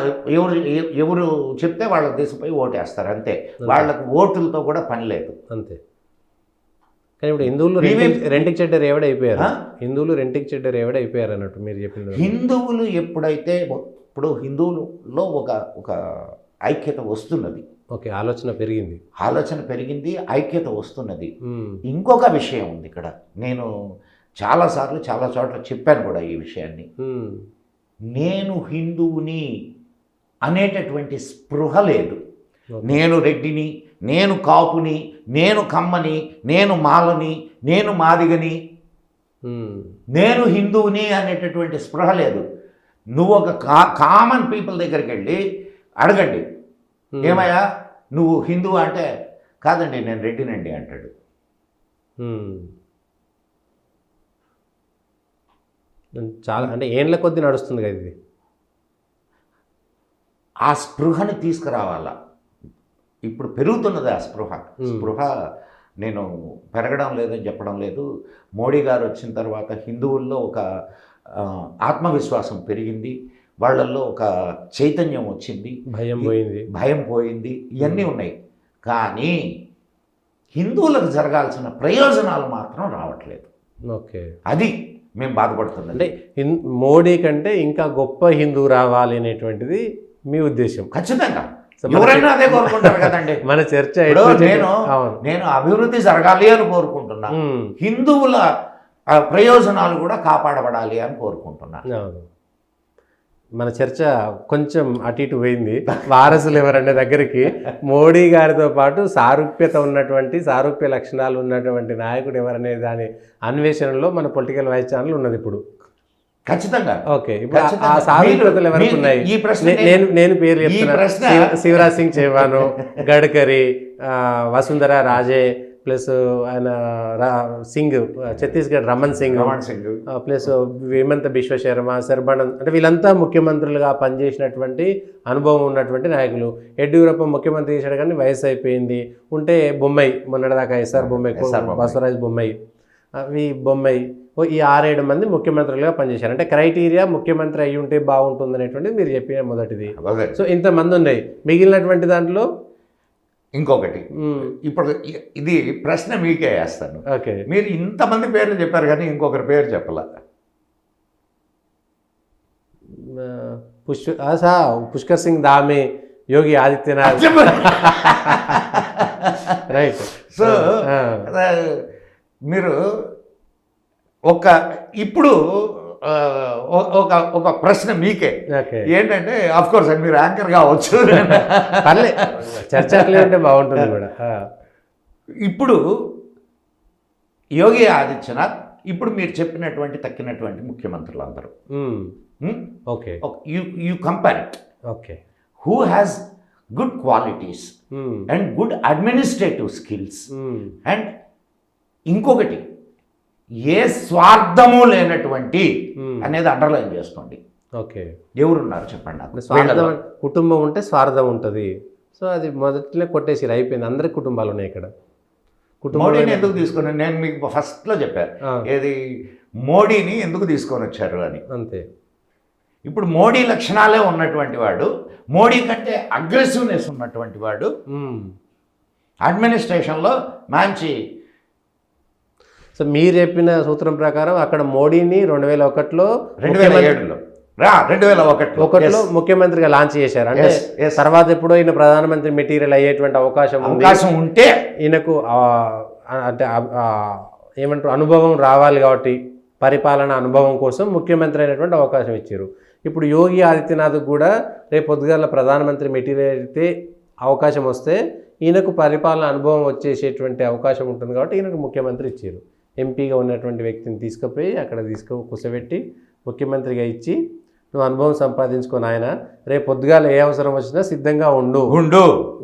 ఎవరు చెప్తే వాళ్ళ దేశంపై ఓటేస్తారు, అంతే. వాళ్ళకు ఓటులతో కూడా పని లేదు, అంతే. కానీ ఇప్పుడు హిందువులు రెంటికి చెడ్డరు ఎవడైపోయారు, హిందువులు రెంటికి చెడ్డరు ఎవడైపోయారు అన్నట్టు మీరు చెప్పింది. హిందువులు ఎప్పుడైతే ఇప్పుడు హిందువులలో ఒక ఐక్యత వస్తున్నది, ఓకే, ఆలోచన పెరిగింది, ఐక్యత వస్తున్నది. ఇంకొక విషయం ఉంది ఇక్కడ, నేను చాలాసార్లు చాలా చోట్ల చెప్పాను కూడా ఈ విషయాన్ని. నేను హిందువుని అనేటటువంటి స్పృహ లేదు. నేను రెడ్డిని, నేను కాపుని, నేను కమ్మని, నేను మాలని, నేను మాదిగని, నేను హిందువుని అనేటటువంటి స్పృహ లేదు. నువ్వు ఒక కామన్ పీపుల్ దగ్గరికి వెళ్ళి అడగండి, ఏమయ్యా నువ్వు హిందువు అంటే, కాదండి నేను రెడ్డినండి అంటాడు. చాలా అంటే ఏండ్ల కొద్దీ నడుస్తుంది కదా ఇది. ఆ స్పృహని తీసుకురావాలా. ఇప్పుడు పెరుగుతున్నది ఆ స్పృహ. నేను పెరగడం లేదని చెప్పడం లేదు. మోడీ గారు వచ్చిన తర్వాత హిందువుల్లో ఒక ఆత్మవిశ్వాసం పెరిగింది, వాళ్ళల్లో ఒక చైతన్యం వచ్చింది, భయం పోయింది, ఇవన్నీ ఉన్నాయి. కానీ హిందువులకు జరగాల్సిన ప్రయోజనాలు మాత్రం రావట్లేదు. ఓకే, అది మేము బాధపడుతున్నాం. అంటే మోడీ కంటే ఇంకా గొప్ప హిందువు రావాలి అనేటువంటిది మీ ఉద్దేశం? ఖచ్చితంగా, ఎవరైనా అదే కోరుకుంటారు కదండి. మన చర్చ నేను అభివృద్ధి జరగాలి అని కోరుకుంటున్నా, హిందువుల ప్రయోజనాలు కూడా కాపాడబడాలి అని కోరుకుంటున్నా. మన చర్చ కొంచెం అటు ఇటు పోయింది. వారసులు ఎవరనే దగ్గరికి మోడీ గారితో పాటు సారూప్య లక్షణాలు ఉన్నటువంటి నాయకుడు ఎవరనే దాని అన్వేషణలో మన పొలిటికల్ వాయిస్ ఛానల్ ఉన్నది ఇప్పుడు. ఖచ్చితంగా. ఓకే, ఇప్పుడు ఆ సారూప్యతలు ఎవరికి ఉన్నాయి? నేను పేరు చెప్తున్నా, శివరాజ్ సింగ్ చౌహాన్, గడ్కరీ, వసుంధరా రాజే, ప్లస్ ఆయన సింగ్, ఛత్తీస్గఢ్ రమణ్ సింగ్, ప్లస్ హిమంత బిశ్వ శర్మ, సర్బానంద్, అంటే వీళ్ళంతా ముఖ్యమంత్రులుగా పనిచేసినటువంటి అనుభవం ఉన్నటువంటి నాయకులు. యడ్యూరప్ప ముఖ్యమంత్రి చేశాడు కానీ వయసు అయిపోయింది. ఉంటే బొమ్మాయి, మొన్నటిదాకా ఎస్ఆర్ బొమ్మాయి, బసవరాజ్ బొమ్మాయి, బొమ్మాయి, ఈ 6-7 మంది ముఖ్యమంత్రులుగా పనిచేశారు. అంటే క్రైటీరియా ముఖ్యమంత్రి అయ్యి ఉంటే బాగుంటుంది అనేటువంటిది మీరు చెప్పిన మొదటిది. సో ఇంతమంది ఉన్నాయి. మిగిలినటువంటి దాంట్లో ఇంకొకటి, ఇప్పుడు ఇది ప్రశ్న మీకే వేస్తాను. ఓకే, మీరు ఇంతమంది పేర్లు చెప్పారు కానీ ఇంకొకరి పేరు చెప్పాల. పుష్కర్ సింగ్ ధామి, యోగి ఆదిత్యనాథ్, రైట్. సో మీరు ఇప్పుడు ఒక ప్రశ్న మీకే ఏంటంటే, ఆఫ్ కోర్స్ మీరు యాంకర్ కావచ్చు, చర్చ అంటే బాగుంటుంది కూడా. ఇప్పుడు యోగి ఆదిత్యనాథ్, ఇప్పుడు మీరు చెప్పినటువంటి తక్కినటువంటి ముఖ్యమంత్రులు అందరూ, okay, you compare it. Okay, who has good qualities and good administrative skills, and ఇంకొకటి ఏ స్వార్థము లేనటువంటి అనేది అండర్లైన్ చేసుకోండి. ఓకే, ఎవరున్నారు చెప్పండి నాకు. స్వార్థం, కుటుంబం ఉంటే స్వార్థం ఉంటుంది. సో అది మొదట్లో కొట్టేసి అయిపోయింది. అందరి కుటుంబాలు ఉన్నాయి ఇక్కడ. మోడీని ఎందుకు తీసుకొని, నేను మీకు ఫస్ట్లో చెప్పాను ఏది మోడీని ఎందుకు తీసుకొని వచ్చారు అని. అంతే. ఇప్పుడు మోడీ లక్షణాలే ఉన్నటువంటి వాడు, మోడీ కంటే అగ్రెసివ్నెస్ ఉన్నటువంటి వాడు అడ్మినిస్ట్రేషన్లో మంచి. సో మీరు చెప్పిన సూత్రం ప్రకారం అక్కడ మోడీని 2001లో 2001లో ముఖ్యమంత్రిగా లాంచ్ చేశారు. అంటే తర్వాత ఎప్పుడో ఈయన ప్రధానమంత్రి మెటీరియల్ అయ్యేటువంటి అవకాశం ఉంటే ఈయనకు అంటే ఏమంటారు అనుభవం రావాలి కాబట్టి పరిపాలన అనుభవం కోసం ముఖ్యమంత్రి అయినటువంటి అవకాశం ఇచ్చారు. ఇప్పుడు యోగి ఆదిత్యనాథ్ కూడా రేపు పొద్దుగాల ప్రధానమంత్రి మెటీరియల్ అయితే అవకాశం వస్తే ఈయనకు పరిపాలన అనుభవం వచ్చేసేటువంటి అవకాశం ఉంటుంది కాబట్టి ఈయనకు ముఖ్యమంత్రి ఇచ్చారు. ఎంపీగా ఉన్నటువంటి వ్యక్తిని తీసుకుపోయి అక్కడ కూర్చోబెట్టి ముఖ్యమంత్రిగా ఇచ్చి నువ్వు అనుభవం సంపాదించుకొని ఆయన రేపు పొద్దుగాల ఏ అవసరం వచ్చినా సిద్ధంగా ఉండు.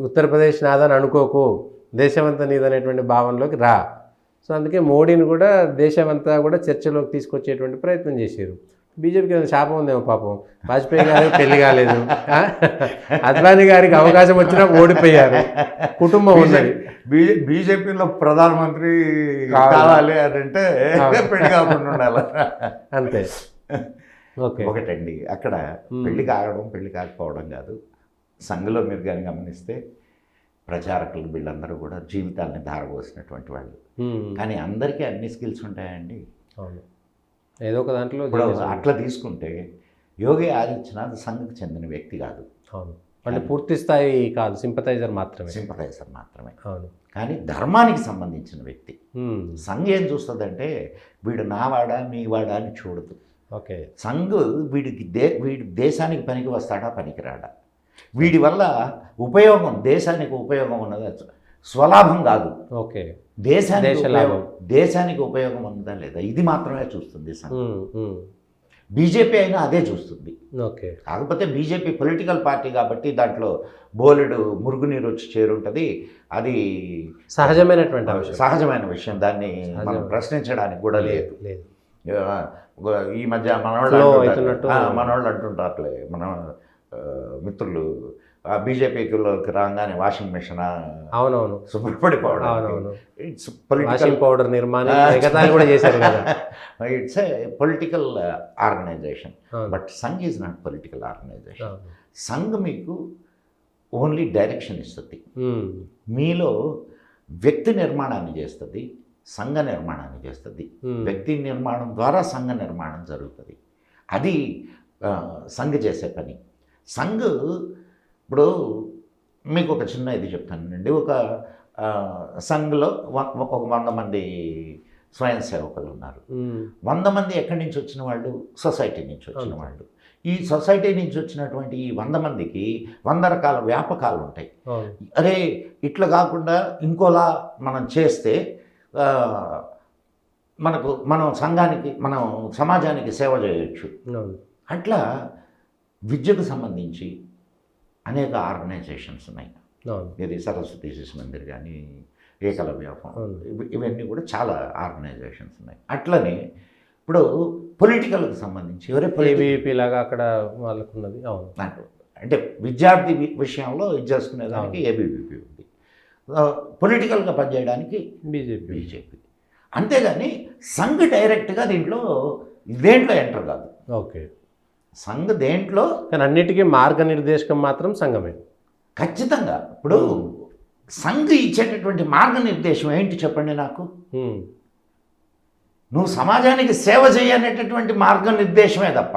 ఉత్తరప్రదేశ్ నాదని అనుకోకు, దేశమంతా నీదనేటువంటి భావనలోకి రా. సో అందుకే మోడీని కూడా దేశమంతా కూడా చర్చలోకి తీసుకొచ్చేటువంటి ప్రయత్నం చేశారు. బీజేపీకి శాపం ఉందేమో పాపం, వాజ్పేయి గారు పెళ్లి కాలేదు, అద్వానీ గారికి అవకాశం వచ్చినా ఓడిపోయారు, కుటుంబం ఉన్నది. బీజేపీలో ప్రధానమంత్రి కావాలి అని అంటే పెళ్లి కాకుండా ఉండాలి అంతే. ఓకే, ఒకటండి అక్కడ పెళ్లి కావడం పెళ్లి కాకపోవడం కాదు. సంఘలో మీరు కానీ గమనిస్తే ప్రచారకులు వీళ్ళందరూ కూడా జీవితాన్ని ధారపోసినటువంటి వాళ్ళు. కానీ అందరికీ అన్ని స్కిల్స్ ఉంటాయండి. అవును, ఏదో ఒక దాంట్లో అట్లా తీసుకుంటే యోగి ఆదిత్యనాథ్ సంఘకు చెందిన వ్యక్తి కాదు. అవును, అంటే పూర్తి స్థాయి కాదు, సింపథైజర్ మాత్రమే. అవును, కానీ ధర్మానికి సంబంధించిన వ్యక్తి. సంఘ్ ఏం చూస్తుందంటే వీడు నావాడా మీవాడా అని చూడదు. ఓకే, సంఘ్ వీడి దేశానికి పనికి వస్తాడా పనికిరాడా, వీడి వల్ల ఉపయోగం దేశానికి ఉపయోగం ఉన్నదా, స్వలాభం కాదు. ఓకే, దేశానికి ఉపయోగం ఉన్నదా లేదా ఇది మాత్రమే చూస్తుంది సంఘం. బీజేపీ అయినా అదే చూస్తుంది. ఓకే, కాకపోతే బీజేపీ పొలిటికల్ పార్టీ కాబట్టి దాంట్లో బోలెడు మురుగునీరు వచ్చి చేరుంటుంది. అది సహజమైన విషయం, దాన్ని మనం ప్రశ్నించడానికి కూడా లేదు. ఈ మధ్య మనవాళ్ళు అంటుంటారులే, మన మిత్రులు బీజేపీలోకి రాగానే వాషింగ్ మిషన్ అవునవును శుభ్రపడిపోవడం, ఇట్స్ పొలిటికల్ పౌడర్ నిర్మాణం కూడా చేశారు కదా. It's a political organisation, but Sangh is not political organisation. Sangh మీకు ఓన్లీ డైరెక్షన్ ఇస్తుంది, మీలో వ్యక్తి నిర్మాణాన్ని చేస్తుంది, సంఘ నిర్మాణాన్ని చేస్తుంది. వ్యక్తి నిర్మాణం ద్వారా సంఘ నిర్మాణం జరుగుతుంది. అది సంఘ్ చేసే పని. సంఘ్ ఇప్పుడు మీకు ఒక చిన్న ఇది చెప్తానండి. ఒక సంఘ్లో ఒక 100 మంది స్వయం సేవకులు ఉన్నారు. 100 మంది ఎక్కడి నుంచి వచ్చిన వాళ్ళు? సొసైటీ నుంచి వచ్చిన వాళ్ళు. ఈ సొసైటీ నుంచి వచ్చినటువంటి ఈ 100 మందికి 100 రకాల వ్యాపకాలు ఉంటాయి. అరే ఇట్లా కాకుండా ఇంకోలా మనం చేస్తే మనం సంఘానికి, మనం సమాజానికి సేవ చేయొచ్చు. అట్లా విద్యకు సంబంధించి అనేక ఆర్గనైజేషన్స్ ఉన్నాయి. ఇది సరస్వతి శిశు మందిర్ కానీ, ఏకలవ్య ఇవన్నీ కూడా చాలా ఆర్గనైజేషన్స్ ఉన్నాయి. అట్లనే ఇప్పుడు పొలిటికల్కి సంబంధించి లాగా అక్కడ వాళ్ళకు ఉన్నది. అంటే విద్యార్థి విషయంలో ఇది చేసుకునేదానికి ఏబీవీపీ ఉంది, పొలిటికల్గా పనిచేయడానికి బీజేపీ. అంతేగాని సంఘ్ డైరెక్ట్గా దేంట్లో ఎంటర్ కాదు. ఓకే, సంఘ్ దేంట్లో కానీ అన్నిటికీ మార్గనిర్దేశకం మాత్రం సంఘమే ఖచ్చితంగా. ఇప్పుడు సంఘ్ ఇచ్చేటటువంటి మార్గనిర్దేశం ఏంటి చెప్పండి నాకు. నువ్వు సమాజానికి సేవ చేయనేటటువంటి మార్గనిర్దేశమే తప్ప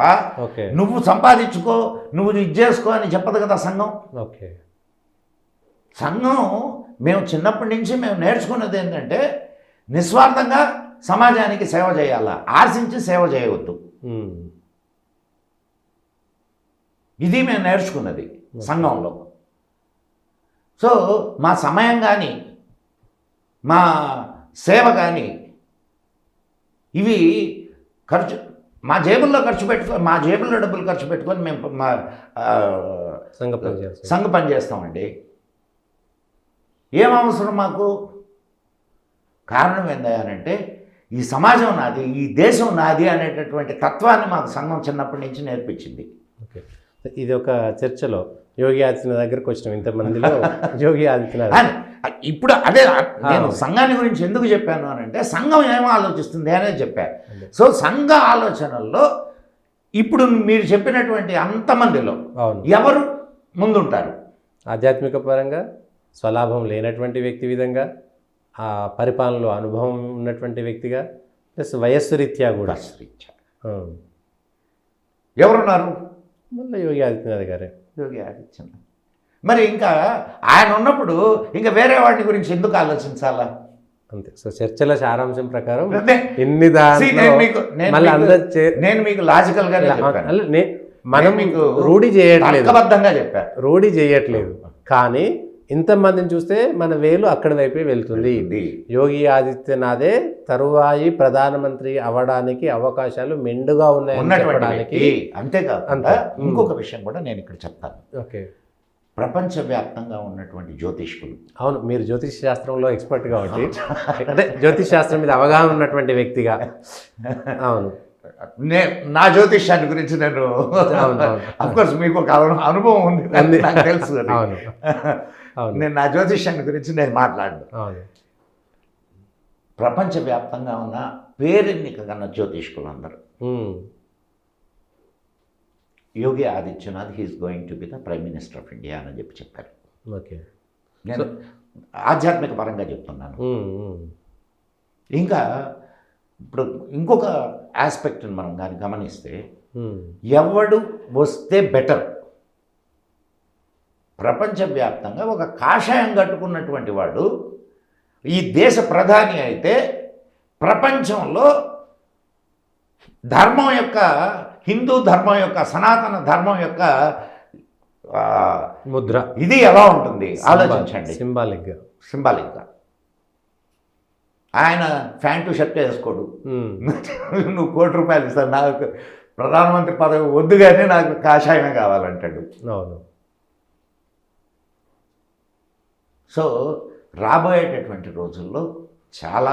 నువ్వు సంపాదించుకో, నువ్వు ఇది చేసుకో అని చెప్పదు కదా సంఘం. ఓకే, సంఘం మేము చిన్నప్పటి నుంచి మేము నేర్చుకున్నది ఏంటంటే నిస్వార్థంగా సమాజానికి సేవ చేయాలా, ఆశించి సేవ చేయవద్దు. ఇది మేము నేర్చుకున్నది సంఘంలో. సో మా సమయం కానీ మా సేవ కానీ ఇవి మా జేబుల్లో డబ్బులు ఖర్చు పెట్టుకొని మేము మా సంఘ పని చేస్తామండి. ఏం అవసరం మాకు? కారణం ఏంటంటే ఈ సమాజం నాది, ఈ దేశం నాది అనేటటువంటి తత్వాన్ని మాకు సంఘం చిన్నప్పటి నుంచి నేర్పించింది. ఓకే, ఇది ఒక చర్చలో యోగి ఆదిత్యనాథ్ దగ్గరకు వచ్చినాం, ఇంతమందిలో యోగి ఆదిత్యనాథ్. ఇప్పుడు అదే నేను సంఘాన్ని గురించి ఎందుకు చెప్పాను అని అంటే, సంఘం ఏమో ఆలోచిస్తుంది అనేది చెప్పాను. సో సంఘ ఆలోచనల్లో ఇప్పుడు మీరు చెప్పినటువంటి అంతమందిలో ఎవరు ముందుంటారు? ఆధ్యాత్మిక పరంగా స్వలాభం లేనటువంటి వ్యక్తి విధంగా, ఆ పరిపాలనలో అనుభవం ఉన్నటువంటి వ్యక్తిగా, ప్లస్ వయస్సు రీత్యా కూడా. ఎవరున్నారు? మళ్ళీ యోగి ఆదిత్యనాథ్ గారే. యోగి ఆదిత్యనాథ్. మరి ఇంకా ఆయన ఉన్నప్పుడు ఇంకా వేరే వాటి గురించి ఎందుకు ఆలోచించాలా? అంతే. సో చర్చల సారాంశం ప్రకారం ఎన్ని నేను మీకు లాజికల్ గా మనం మీకు రూఢి చేయట్లేదు, చెప్పాను, రూఢి చేయట్లేదు. కానీ ఇంతమందిని చూస్తే మన వేలు అక్కడి వైపే వెళ్తుంది. యోగి ఆదిత్యనాథే తరువాయి ప్రధానమంత్రి అవ్వడానికి అవకాశాలు మెండుగా ఉన్నాయని చెప్పడానికి. అంతేకాదు ఇంకొక విషయం కూడా నేను ఇక్కడ చెప్తాను. ఓకే, ప్రపంచవ్యాప్తంగా ఉన్నటువంటి జ్యోతిష్కులు. అవును, మీరు జ్యోతిష్ శాస్త్రంలో ఎక్స్పర్ట్ కాబట్టి, అంటే జ్యోతిష్ శాస్త్రం మీద అవగాహన ఉన్నటువంటి వ్యక్తిగా. అవును, నా జ్యోతిష్యాన్ని గురించి నేను అఫ్కోర్స్ మీకు ఒక అనుభవం ఉంది, నాకు తెలుసు. నేను నా జ్యోతిష్యాన్ని గురించి నేను మాట్లాడను. ప్రపంచవ్యాప్తంగా ఉన్న పేరెన్నిక కన్నా జ్యోతిష్కులు అందరూ Yogi Adityanath he's going to be the prime minister of India అని చెప్పారు. ఓకే, నేను ఆధ్యాత్మిక పరంగా చెప్తున్నాను. ఇంకా ఇప్పుడు ఇంకొక ఆస్పెక్ట్ని మనం కానీ గమనిస్తే, ఎవడు వస్తే బెటర్, ప్రపంచవ్యాప్తంగా ఒక కాషాయం కట్టుకున్నటువంటి వాడు ఈ దేశ ప్రధాని అయితే ప్రపంచంలో ధర్మం యొక్క, హిందూ ధర్మం యొక్క, సనాతన ధర్మం యొక్క ముద్ర ఇది ఎలా ఉంటుంది ఆలోచించండి. సింబాలిక్గా ఆయన ప్యాంటు షర్ట్ వేసుకోడు, నువ్వు ₹1,00,00,000 ఇస్తాను, నాకు ప్రధానమంత్రి పదవి వద్దు కానీ నాకు కాషాయమే కావాలంటాడు. అవును. సో రాబోయేటటువంటి రోజుల్లో చాలా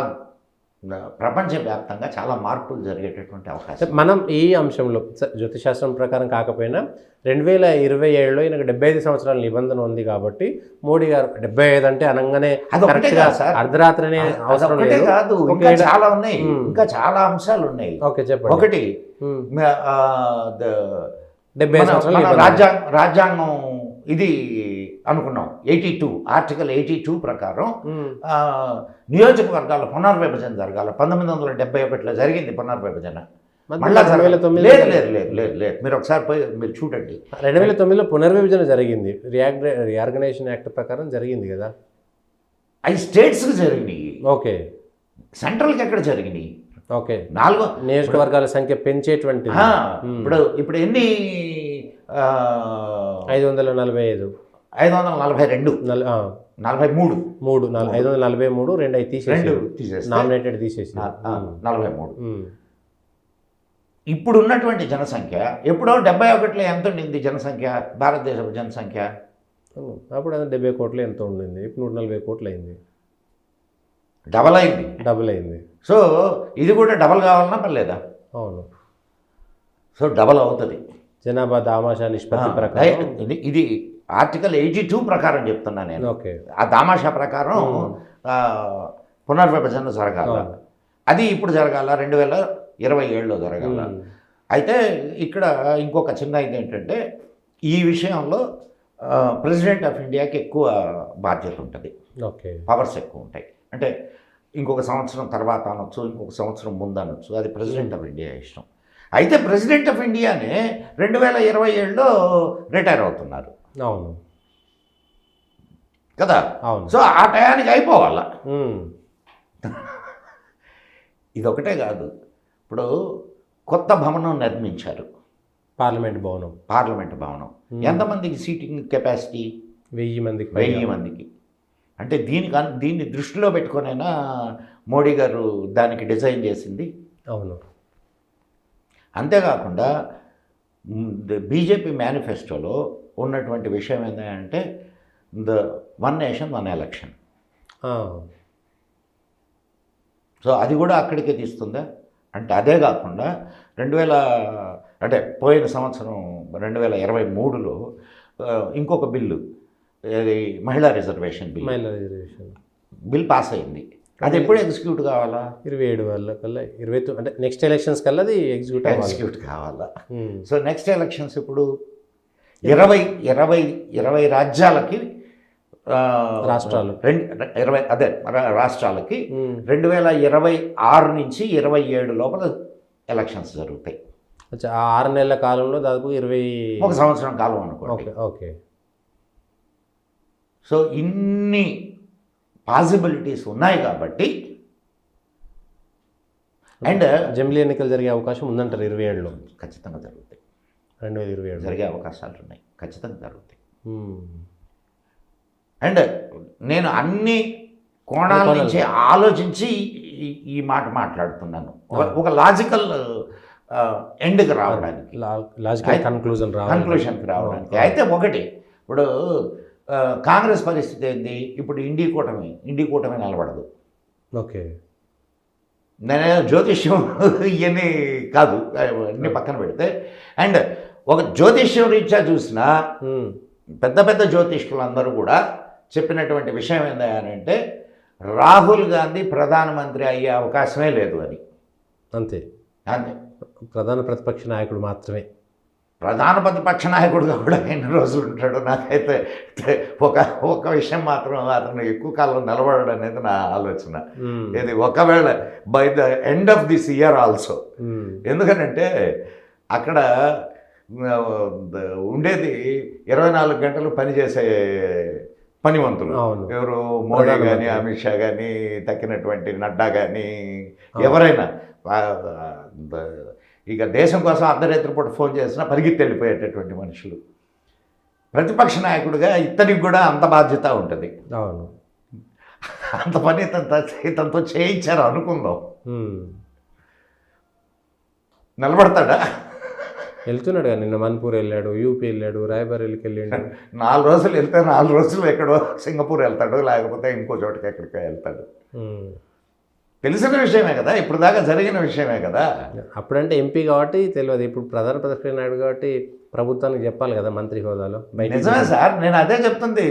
ప్రపంచవ్యాప్తంగా చాలా మార్పులు జరిగేటటువంటి అవకాశం. మనం ఈ అంశంలో జ్యోతిశాస్త్రం ప్రకారం కాకపోయినా 2027లో ఈయనకు 75 సంవత్సరాల నిబంధన ఉంది కాబట్టి మోడీ గారు 75 అంటే అనగానే అర్ధరాత్రినే అవసరం లేదు, కాదు, ఇంకా చాలా ఉన్నాయి, ఇంకా చాలా అంశాలు ఉన్నాయి. ఓకే, చెప్పండి. ఒకటి 70 సంవత్సరాల రాజ్యాంగం ఇది అనుకున్నాం, 82 ఆర్టికల్ 82 ప్రకారం నియోజకవర్గాల పునర్విభజన జరగాల. 1971లో జరిగింది పునర్విభజన. లేదు, మీరు ఒకసారి పోయి మీరు చూడండి. 2009లో పునర్విభజన జరిగింది, రీఆర్గనైజేషన్ యాక్ట్ ప్రకారం జరిగింది కదా. 5 స్టేట్స్కి జరిగినాయి. ఓకే, సెంట్రల్కి ఎక్కడ జరిగినాయి? ఓకే, 4 నియోజకవర్గాల సంఖ్య పెంచేటువంటి. ఇప్పుడు ఎన్ని? 545, 542, 43, 543, 2 తీసేసి నామినేటెడ్ తీసేసి 43. ఇప్పుడు ఉన్నటువంటి జనసంఖ్య ఎప్పుడో 71లో ఎంత ఉండింది జనసంఖ్య, భారతదేశపు జనసంఖ్య? అప్పుడు 70 కోట్లు ఎంత ఉండింది, ఇప్పుడు 140 కోట్లు అయింది. డబల్ అయింది. సో ఇది కూడా డబల్ కావాలన్నా పర్లేదా? అవును. సో డబల్ అవుతుంది జనాభా దామాషా నిష్పత్తి ప్రకారం. ఇది ఆర్టికల్ 82 ప్రకారం చెప్తున్నా నేను. ఓకే, ఆ దామాషా ప్రకారం పునర్విభజన జరగాల. అది ఇప్పుడు జరగాల, 2027లో జరగాల. అయితే ఇక్కడ ఇంకొక చిన్న ఇది ఏంటంటే, ఈ విషయంలో ప్రెసిడెంట్ ఆఫ్ ఇండియాకి ఎక్కువ బాధ్యత ఉంటుంది. ఓకే, పవర్స్ ఎక్కువ ఉంటాయి. అంటే ఇంకొక సంవత్సరం తర్వాత అనొచ్చు, ఇంకొక సంవత్సరం ముందు అనొచ్చు, అది ప్రెసిడెంట్ ఆఫ్ ఇండియా ఇష్టం. అయితే ప్రెసిడెంట్ ఆఫ్ ఇండియానే 2027లో రిటైర్ అవుతున్నారు. అవును కదా. అవును. సో ఆ టయానికి అయిపోవాలా. ఇదొకటే కాదు, ఇప్పుడు కొత్త భవనం నిర్మించారు, పార్లమెంట్ భవనం. ఎంతమందికి సీటింగ్ కెపాసిటీ? 1000 మందికి. అంటే దీన్ని దృష్టిలో పెట్టుకొనైనా మోడీ గారు దానికి డిజైన్ చేసింది. అవును. అంతేకాకుండా బీజేపీ మేనిఫెస్టోలో ఉన్నటువంటి విషయం ఏంటంటే ద 1 నేషన్ 1 ఎలక్షన్. సో అది కూడా అక్కడికే తీస్తుందా అంటే అదే కాకుండా 2000 అంటే పోయిన సంవత్సరం 2023లో ఇంకొక బిల్లు ఇది మహిళా రిజర్వేషన్ బిల్ పాస్ అయింది. అది ఎప్పుడు ఎగ్జిక్యూట్ కావాలా? 27 వాళ్ళ కల్లా 29 అంటే నెక్స్ట్ ఎలక్షన్స్ కల్లా అది ఎగ్జిక్యూట్ కావాలా? సో నెక్స్ట్ ఎలక్షన్స్ ఇప్పుడు 20 రాజ్యాలకి రాష్ట్రాలు 20 అదే రాష్ట్రాలకి 2026 నుంచి 27 లోపల ఎలక్షన్స్ జరుగుతాయి. ఆ 6 నెలల కాలంలో దాదాపు 1 సంవత్సరం కాలం అనుకోండి. ఓకే. సో ఇన్ని పాసిబిలిటీస్ ఉన్నాయి కాబట్టి అండ్ జమిలీ ఎన్నికలు జరిగే అవకాశం ఉందంటారు 27లో. ఖచ్చితంగా జరుగుతాయి. 2027 జరిగే జరిగే అవకాశాలు ఉన్నాయి, ఖచ్చితంగా జరుగుతాయి. అండ్ నేను అన్ని కోణాల నుంచి ఆలోచించి ఈ మాట మాట్లాడుతున్నాను, ఒక లాజికల్ ఎండ్కి రావడానికి, లాజికల్ కన్క్లూజన్కి రావడానికి. అయితే ఒకటి, ఇప్పుడు కాంగ్రెస్ పరిస్థితి ఏంది? ఇప్పుడు ఇండి కూటమి నిలబడదు. ఓకే. నేను జ్యోతిష్యం ఇవన్నీ కాదు, అన్ని పక్కన పెడితే, అండ్ ఒక జ్యోతిష్యం రీత్యా చూసినా పెద్ద జ్యోతిష్కులు అందరూ కూడా చెప్పినటువంటి విషయం ఏంటంటే రాహుల్ గాంధీ ప్రధానమంత్రి అయ్యే అవకాశమే లేదు అని. అంతే. ప్రధాన ప్రతిపక్ష నాయకుడు మాత్రమే. ప్రధాన ప్రతిపక్ష నాయకుడుగా కూడా ఎన్ని రోజులు ఉంటాడు? నాకైతే ఒక విషయం మాత్రం, అతను ఎక్కువ కాలం నిలబడడం అనేది నా ఆలోచన. ఇది ఒకవేళ by the end of this year also. ఎందుకనంటే అక్కడ ఉండేది 24 గంటలు పనిచేసే పనివంతులు. ఎవరు? మోడీ కానీ, అమిత్ షా కానీ, తక్కినటువంటి నడ్డా కానీ, ఎవరైనా ఇక దేశం కోసం అర్ధరాత్రి పూట ఫోన్ చేసినా పరిగెత్తి వెళ్ళిపోయేటటువంటి మనుషులు. ప్రతిపక్ష నాయకుడిగా ఇతనికి కూడా అంత బాధ్యత ఉంటుంది. అవును. అంత పని ఇతనితో చేయించారు అనుకుందాం. నిలబడతాడా? వెళ్తున్నాడు కదా, నిన్న మణిపూర్ వెళ్ళాడు, యూపీ వెళ్ళాడు, రాయ్బరేలీకి వెళ్ళాడు. 4 రోజులు వెళ్తే 4 రోజులు ఎక్కడో సింగపూర్ వెళ్తాడు, లేకపోతే ఇంకో చోటకి ఎక్కడికో వెళ్తాడు. తెలిసిన విషయమే కదా, ఇప్పుడు దాకా జరిగిన విషయమే కదా. అప్పుడంటే ఎంపీ కాబట్టి తెలియదు, ఇప్పుడు ప్రధాన ప్రతిపక్ష నాయుడు కాబట్టి ప్రభుత్వానికి చెప్పాలి కదా మంత్రి హోదాలో. నిజమే సార్, నేను అదే చెప్తుంది.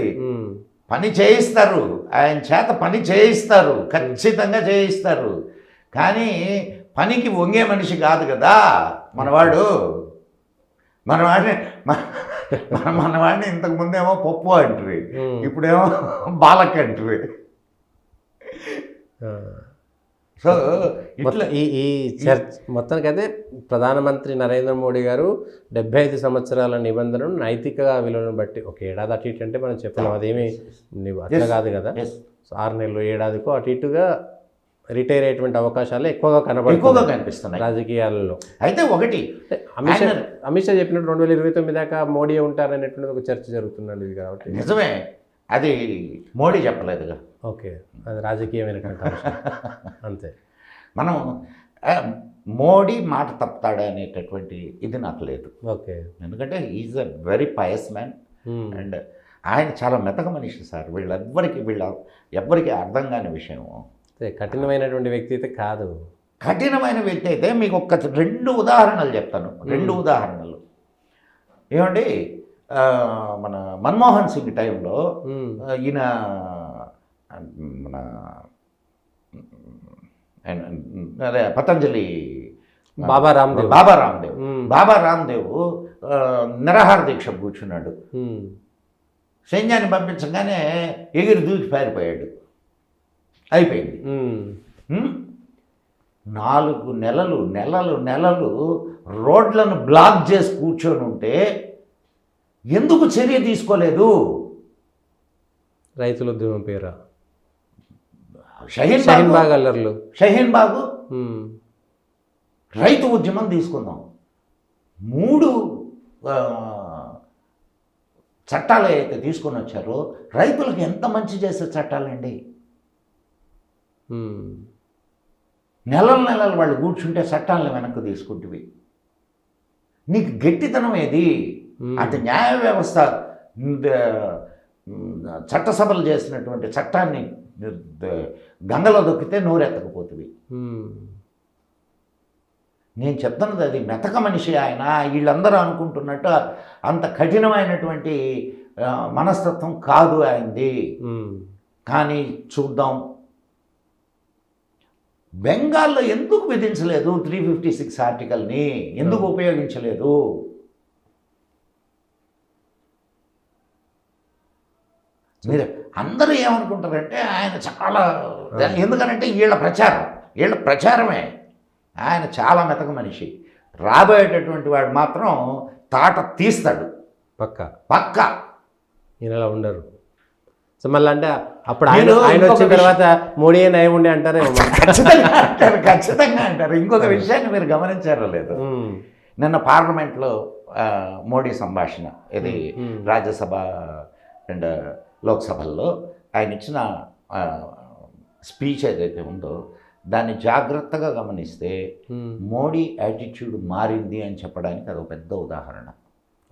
పని చేయిస్తారు, ఆయన చేత పని చేయిస్తారు, ఖచ్చితంగా చేయిస్తారు. కానీ పనికి వంగే మనిషి కాదు కదా మనవాడు. మనవాడిని ఇంతకు ముందేమో పప్పు అంటారు, ఇప్పుడేమో బాలక్ అంటారు. సో ఇట్లా ఈ చర్చ మొత్తానికైతే ప్రధానమంత్రి నరేంద్ర మోడీ గారు 75 సంవత్సరాల నిబంధనను నైతిక విలువను బట్టి ఒక ఏడాది అటు ఇటు అంటే మనం చెప్పలేము, అదేమి అట్లా కాదు కదా. 6 నెలలు ఏడాదికో అటు ఇటుగా రిటైర్ అయ్యేటువంటి అవకాశాలు ఎక్కువగా కనిపిస్తున్నాయి రాజకీయాలలో. అయితే ఒకటి అమిత్ షా చెప్పినట్టు 2029 దాకా మోడీ ఉంటారనేటువంటిది ఒక చర్చ జరుగుతుందండి. ఇది కాబట్టి నిజమే, అది మోడీ చెప్పలేదుగా. ఓకే, అది రాజకీయమైనటువంటి అంతే. మనం మోడీ మాట తప్పుతాడు అనేటటువంటి ఇది నాకు లేదు. ఓకే. ఎందుకంటే is a very pious man and ఆయన చాలా మెతక మనిషి సార్. ఎవ్వరికి అర్థం కాని విషయం. కఠినమైనటువంటి వ్యక్తి అయితే కాదు. కఠినమైన వ్యక్తి అయితే మీకు 2 ఉదాహరణలు చెప్తాను. 2 ఉదాహరణలు ఏమండి, మన మన్మోహన్ సింగ్ టైంలో ఈయన మన అదే పతంజలి బాబా రామ్దేవ్ నిరాహార దీక్ష కూర్చున్నాడు. సైన్యాన్ని పంపించగానే ఎగిరి దూకి పారిపోయాడు, అయిపోయింది. 4 నెలలు రోడ్లను బ్లాక్ చేసి కూర్చొని ఉంటే ఎందుకు చర్య తీసుకోలేదు? రైతుల ఉద్యమం పేరా షహీన్ బాగు రైతు ఉద్యమం తీసుకుందాం. 3 చట్టాలు అయితే తీసుకొని వచ్చారో రైతులకు ఎంత మంచి చేసే చట్టాలండి. నెలలు వాళ్ళు కూర్చుంటే చట్టాలను వెనక్కి తీసుకుంటువి. నీకు గట్టితనం ఏది? అంటే న్యాయ వ్యవస్థ చట్టసభలు చేసినటువంటి చట్టాన్ని గంగలో దొక్కితే నోరెత్తకపోతుంది. ఉమ్. నేను చెప్తున్నది అది. మెతక మనిషి ఆయన. వీళ్ళందరూ అనుకుంటున్నట్టు అంత కఠినమైనటువంటి మనస్తత్వం కాదు ఆయనది. కానీ చూద్దాం. బెంగాల్లో ఎందుకు విధించలేదు 356 ఆర్టికల్ని? ఎందుకు ఉపయోగించలేదు? మీరు అందరూ ఏమనుకుంటారంటే ఆయన చాలా, ఎందుకనంటే వీళ్ళ ప్రచారమే. ఆయన చాలా మెతక మనిషి. రాబోయేటటువంటి వాడు మాత్రం తాట తీస్తాడు పక్క. ఈయనలా ఉండరు. సో మళ్ళీ అంటే అప్పుడు ఆయన వచ్చిన తర్వాత మోడీ నయం ఉండే అంటారేమో. ఖచ్చితంగా అంటారు. ఇంకొక విషయాన్ని మీరు గమనించారో లేదు, నిన్న పార్లమెంట్లో మోడీ సంభాషణ, ఇది రాజ్యసభ అండ్ లోక్సభల్లో ఆయన ఇచ్చిన స్పీచ్ ఏదైతే ఉందో దాన్ని జాగ్రత్తగా గమనిస్తే మోడీ యాటిట్యూడ్ మారింది అని చెప్పడానికి అది ఒక పెద్ద ఉదాహరణ.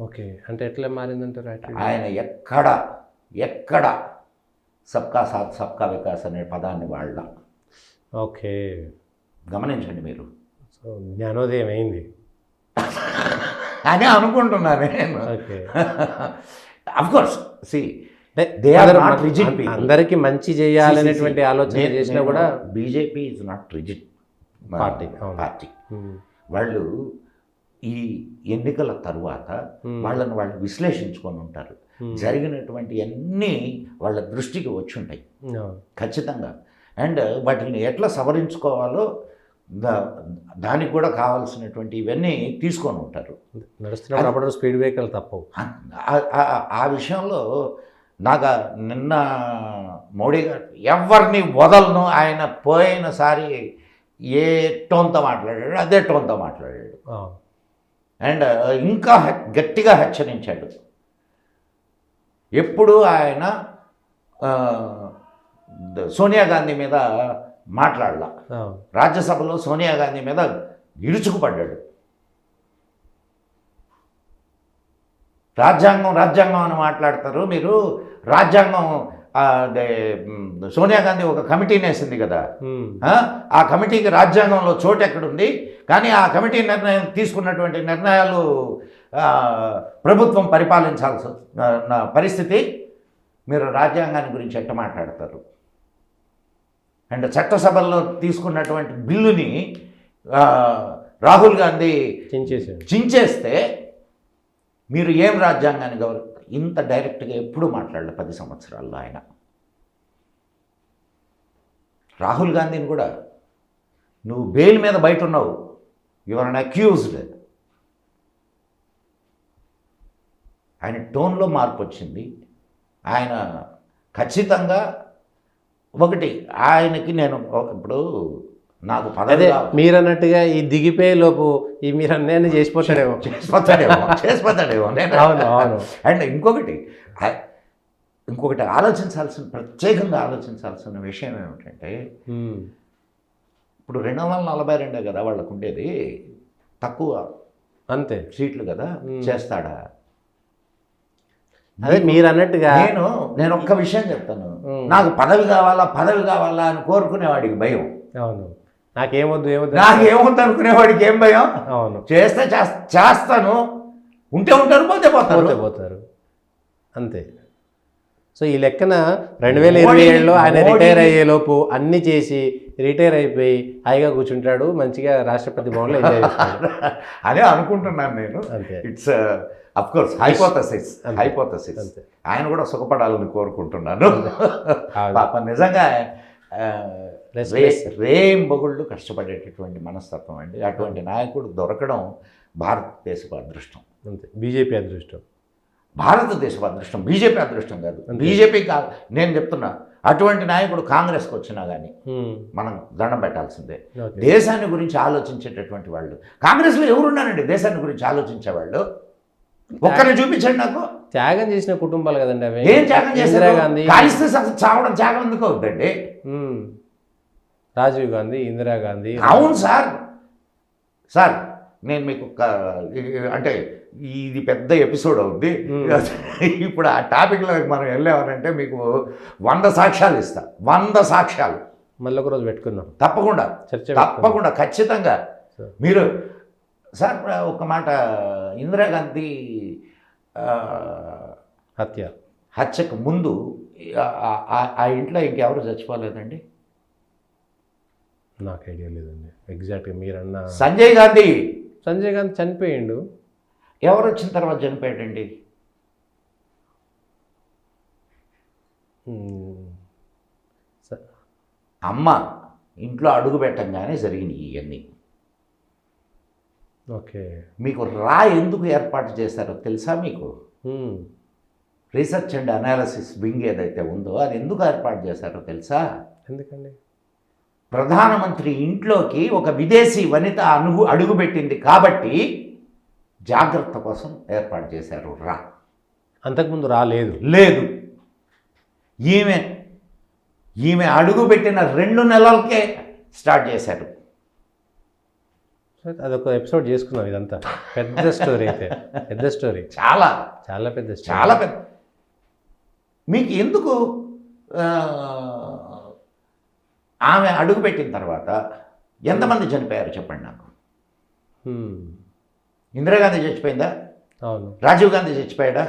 ఓకే, అంటే ఎట్లా మారిందంటారు? ఆయన ఎక్కడ సబ్కా సాత్ సబ్కా వికాస్ అనే పదాన్ని వాడలా. ఓకే, గమనించండి మీరు. సో జ్ఞానోదయం అయింది అని అనుకుంటున్నాను నేను. అఫ్కోర్స్ సి అందరికి మంచి చేయాలనేటువంటి ఆలోచన చేసినా కూడా BJP is not rigid party. వాళ్ళు ఈ ఎన్నికల తరువాత వాళ్ళని వాళ్ళు విశ్లేషించుకొని ఉంటారు. జరిగినటువంటి అన్నీ వాళ్ళ దృష్టికి వచ్చి ఉంటాయి ఖచ్చితంగా. అండ్ వాటిని ఎట్లా సవరించుకోవాలో దానికి కూడా కావాల్సినటువంటి ఇవన్నీ తీసుకొని ఉంటారు. నడుస్తున్నప్పుడు స్పీడ్ బ్రేకర్లు తప్పవు. ఆ విషయంలో నాకు నిన్న మోడీ గారు ఎవరిని వదలను, ఆయన పోయినసారి ఏ టోన్తో మాట్లాడాడు అదే టోన్తో మాట్లాడాడు. అండ్ ఇంకా గట్టిగా హెచ్చరించాడు. ఎప్పుడు ఆయన సోనియా గాంధీ మీద మాట్లాడలా. రాజ్యసభలో సోనియా గాంధీ మీద ఇరుచుకుపడ్డాడు. రాజ్యాంగం అని మాట్లాడతారు మీరు. రాజ్యాంగం సోనియా గాంధీ ఒక కమిటీని వేసింది కదా, ఆ కమిటీకి రాజ్యాంగంలో చోటు ఎక్కడుంది? కానీ ఆ కమిటీ తీసుకున్నటువంటి నిర్ణయాలు ప్రభుత్వం పరిపాలించాల్సిన పరిస్థితి. మీరు రాజ్యాంగాన్ని గురించి ఎట్ట మాట్లాడతారు? అండ్ చట్టసభల్లో తీసుకున్నటువంటి బిల్లుని రాహుల్ గాంధీ చించేస్తే మీరు ఏం రాజ్యాంగాన్ని గౌరవిస్తారు? ఇంత డైరెక్ట్గా ఎప్పుడూ మాట్లాడలే 10 సంవత్సరాల్లో ఆయన. రాహుల్ గాంధీని కూడా నువ్వు బెయిల్ మీద బయట ఉన్నావు, యువర్ అన్ అక్యూజ్డ్. ఆయన టోన్లో మార్పు వచ్చింది. ఆయన ఖచ్చితంగా ఒకటి ఆయనకి నేను ఇప్పుడు నాకు పదవి మీరు అన్నట్టుగా ఈ దిగిపోయే లోపు ఈ మీరు అన్నీ చేసిపోతాడేమో. అండ్ ఇంకొకటి ప్రత్యేకంగా ఆలోచించాల్సిన విషయం ఏమిటంటే ఇప్పుడు 242 కదా వాళ్ళకు ఉండేది, తక్కువ అంతే సీట్లు కదా, చేస్తాడా? అదే మీరు అన్నట్టుగా నేను ఒక్క విషయం చెప్తాను. నాకు పదవి కావాలా అని కోరుకునేవాడికి భయం. అవును, నాకేమొద్దు అనుకునేవాడికి ఏం భయం? అవును, చేస్తే చేస్తాను, ఉంటే ఉంటారు, పోతే పోతారు అంతే. సో ఈ లెక్కన 2027లో ఆయన రిటైర్ అయ్యే లోపు అన్ని చేసి రిటైర్ అయిపోయి హాయిగా కూర్చుంటాడు, మంచిగా రాష్ట్రపతి భవన్లో ఎంజాయ్ చేస్తాడు అదే అనుకుంటున్నాను నేను. It's of course hypothesis. ఆయన కూడా సుఖపడాలని కోరుకుంటున్నాను. పాప నిజంగా రేంబగుళ్ళు కష్టపడేటటువంటి మనస్తత్వం అండి. అటువంటి నాయకుడు దొరకడం భారతదేశపు అదృష్టం. అంతే, బీజేపీ అదృష్టం. భారతదేశపు అదృష్టం, బీజేపీ అదృష్టం కాదు. బీజేపీ కాదు, నేను చెప్తున్నా. అటువంటి నాయకుడు కాంగ్రెస్కి వచ్చినా కానీ మనం దండం పెట్టాల్సిందే. దేశాన్ని గురించి ఆలోచించేటటువంటి వాళ్ళు కాంగ్రెస్లో ఎవరున్నారండి? దేశాన్ని గురించి ఆలోచించేవాళ్ళు ఒక్కరిని చూపించండి నాకు. త్యాగం చేసిన కుటుంబాలు కదండి అవి. ఏం త్యాగం చేశారు? కాలిస్తే చావడం త్యాగం ఎందుకు అవుతుందండి? రాజీవ్ గాంధీ, ఇందిరాగాంధీ. అవును సార్, నేను మీకు అంటే ఇది పెద్ద ఎపిసోడ్ అవుద్ది. ఇప్పుడు ఆ టాపిక్లో మనం వెళ్ళామనంటే మీకు 100 సాక్ష్యాలు ఇస్తా, 100 సాక్ష్యాలు. మళ్ళీ ఒక రోజు పెట్టుకుందాం తప్పకుండా, తప్పకుండా, ఖచ్చితంగా. మీరు సార్ ఒక మాట, ఇందిరాగాంధీ హత్యకు ముందు ఆ ఇంట్లో ఇంకెవరు చచ్చిపోలేదండి? నాకు ఐడియా లేదండి ఎగ్జాక్ట్గా మీరన్న. సంజయ్ గాంధీ చనిపోయిండు. ఎవరు వచ్చిన తర్వాత చనిపోయాడండి? అమ్మ ఇంట్లో అడుగు పెట్టంగానే జరిగినాయి ఇవన్నీ. ఓకే, మీకు ఎందుకు ఏర్పాటు చేశారో తెలుసా? మీకు రీసెర్చ్ అండ్ అనాలిసిస్ వింగ్ ఏదైతే ఉందో అది ఎందుకు ఏర్పాటు చేశారో తెలుసా? ఎందుకండి? ప్రధానమంత్రి ఇంట్లోకి ఒక విదేశీ వనిత అడుగుపెట్టింది కాబట్టి జాగ్రత్త కోసం ఏర్పాటు చేశారు. అంతకుముందు రాలేదు. లేదు, ఈమె అడుగుపెట్టిన 2 నెలలకే స్టార్ట్ చేశారు. అదొక ఎపిసోడ్ చేసుకున్నాం. ఇదంతా పెద్ద స్టోరీ, అయితే పెద్ద స్టోరీ, చాలా చాలా పెద్ద, చాలా పెద్ద. మీకు ఎందుకు ఆమె అడుగుపెట్టిన తర్వాత ఎంతమంది చనిపోయారు చెప్పండి నాకు. ఇందిరాగాంధీ చచ్చిపోయిందా? అవును. రాజీవ్ గాంధీ చచ్చిపోయాడా?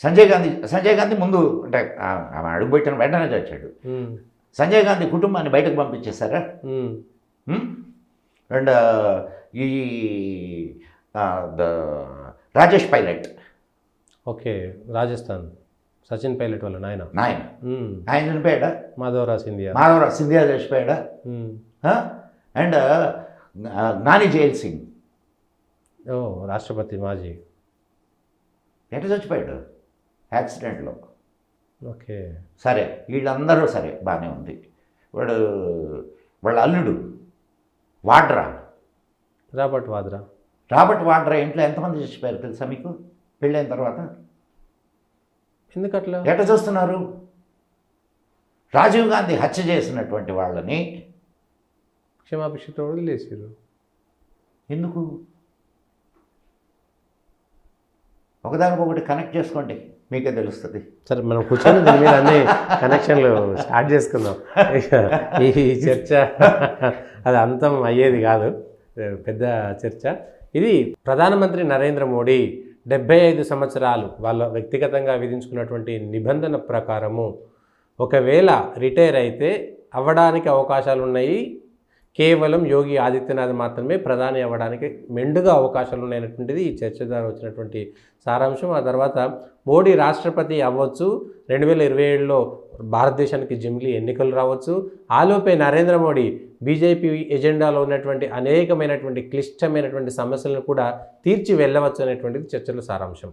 సంజయ్ గాంధీ ముందు, అంటే ఆమె అడుగుపెట్టిన వెంటనే చచ్చాడు. సంజయ్ గాంధీ కుటుంబాన్ని బయటకు పంపించేశారా? అండ్ ఈ రాజేష్ పైలట్, ఓకే, రాజస్థాన్ సచిన్ పైలట్ వాళ్ళ నాయన ఆయన చనిపోయాడా? మాధవరావు సింధియా చచ్చిపోయాడా? అండ్ నాని జైల్ సింగ్, రాష్ట్రపతి మాజీ, ఎట్లా చచ్చిపోయాడు? యాక్సిడెంట్లో. ఓకే, సరే, వీళ్ళందరూ సరే బాగానే ఉంది. వాళ్ళ అల్లుడు రాబర్ట్ వాడ్రా ఇంట్లో ఎంతమంది చచ్చిపోయారు తెలుసా మీకు పెళ్ళైన తర్వాత? ఎందుకట్లా ఎట్లా చూస్తున్నారు? రాజీవ్ గాంధీ హత్య చేసినటువంటి వాళ్ళని క్షమాభిక్షతో వదిలేసారు. ఎందుకు? ఒకదానికొకటి కనెక్ట్ చేసుకోండి, మీకే తెలుస్తుంది. సరే, మనం కూర్చొని దీని మీద అన్ని కనెక్షన్లు స్టార్ట్ చేసుకుందాం. ఈ చర్చ అది అంతం అయ్యేది కాదు, పెద్ద చర్చ ఇది. ప్రధానమంత్రి నరేంద్ర మోడీ 75 సంవత్సరాలు వాళ్ళ వ్యక్తిగతంగా విధించుకున్నటువంటి నిబంధన ప్రకారము ఒకవేళ రిటైర్ అయితే అవ్వడానికి అవకాశాలు ఉన్నాయి. కేవలం యోగి ఆదిత్యనాథ్ మాత్రమే ప్రధాని అవ్వడానికి మెండుగా అవకాశాలు ఉన్నాయనేటువంటిది ఈ చర్చ ద్వారా వచ్చినటువంటి సారాంశం. ఆ తర్వాత మోడీ రాష్ట్రపతి అవ్వచ్చు, 2027లో భారతదేశానికి జమిలీ ఎన్నికలు రావచ్చు. ఆలోపే నరేంద్ర మోడీ బీజేపీ ఎజెండాలో ఉన్నటువంటి అనేకమైనటువంటి క్లిష్టమైనటువంటి సమస్యలను కూడా తీర్చి వెళ్ళవచ్చు అనేటువంటిది చర్చల సారాంశం.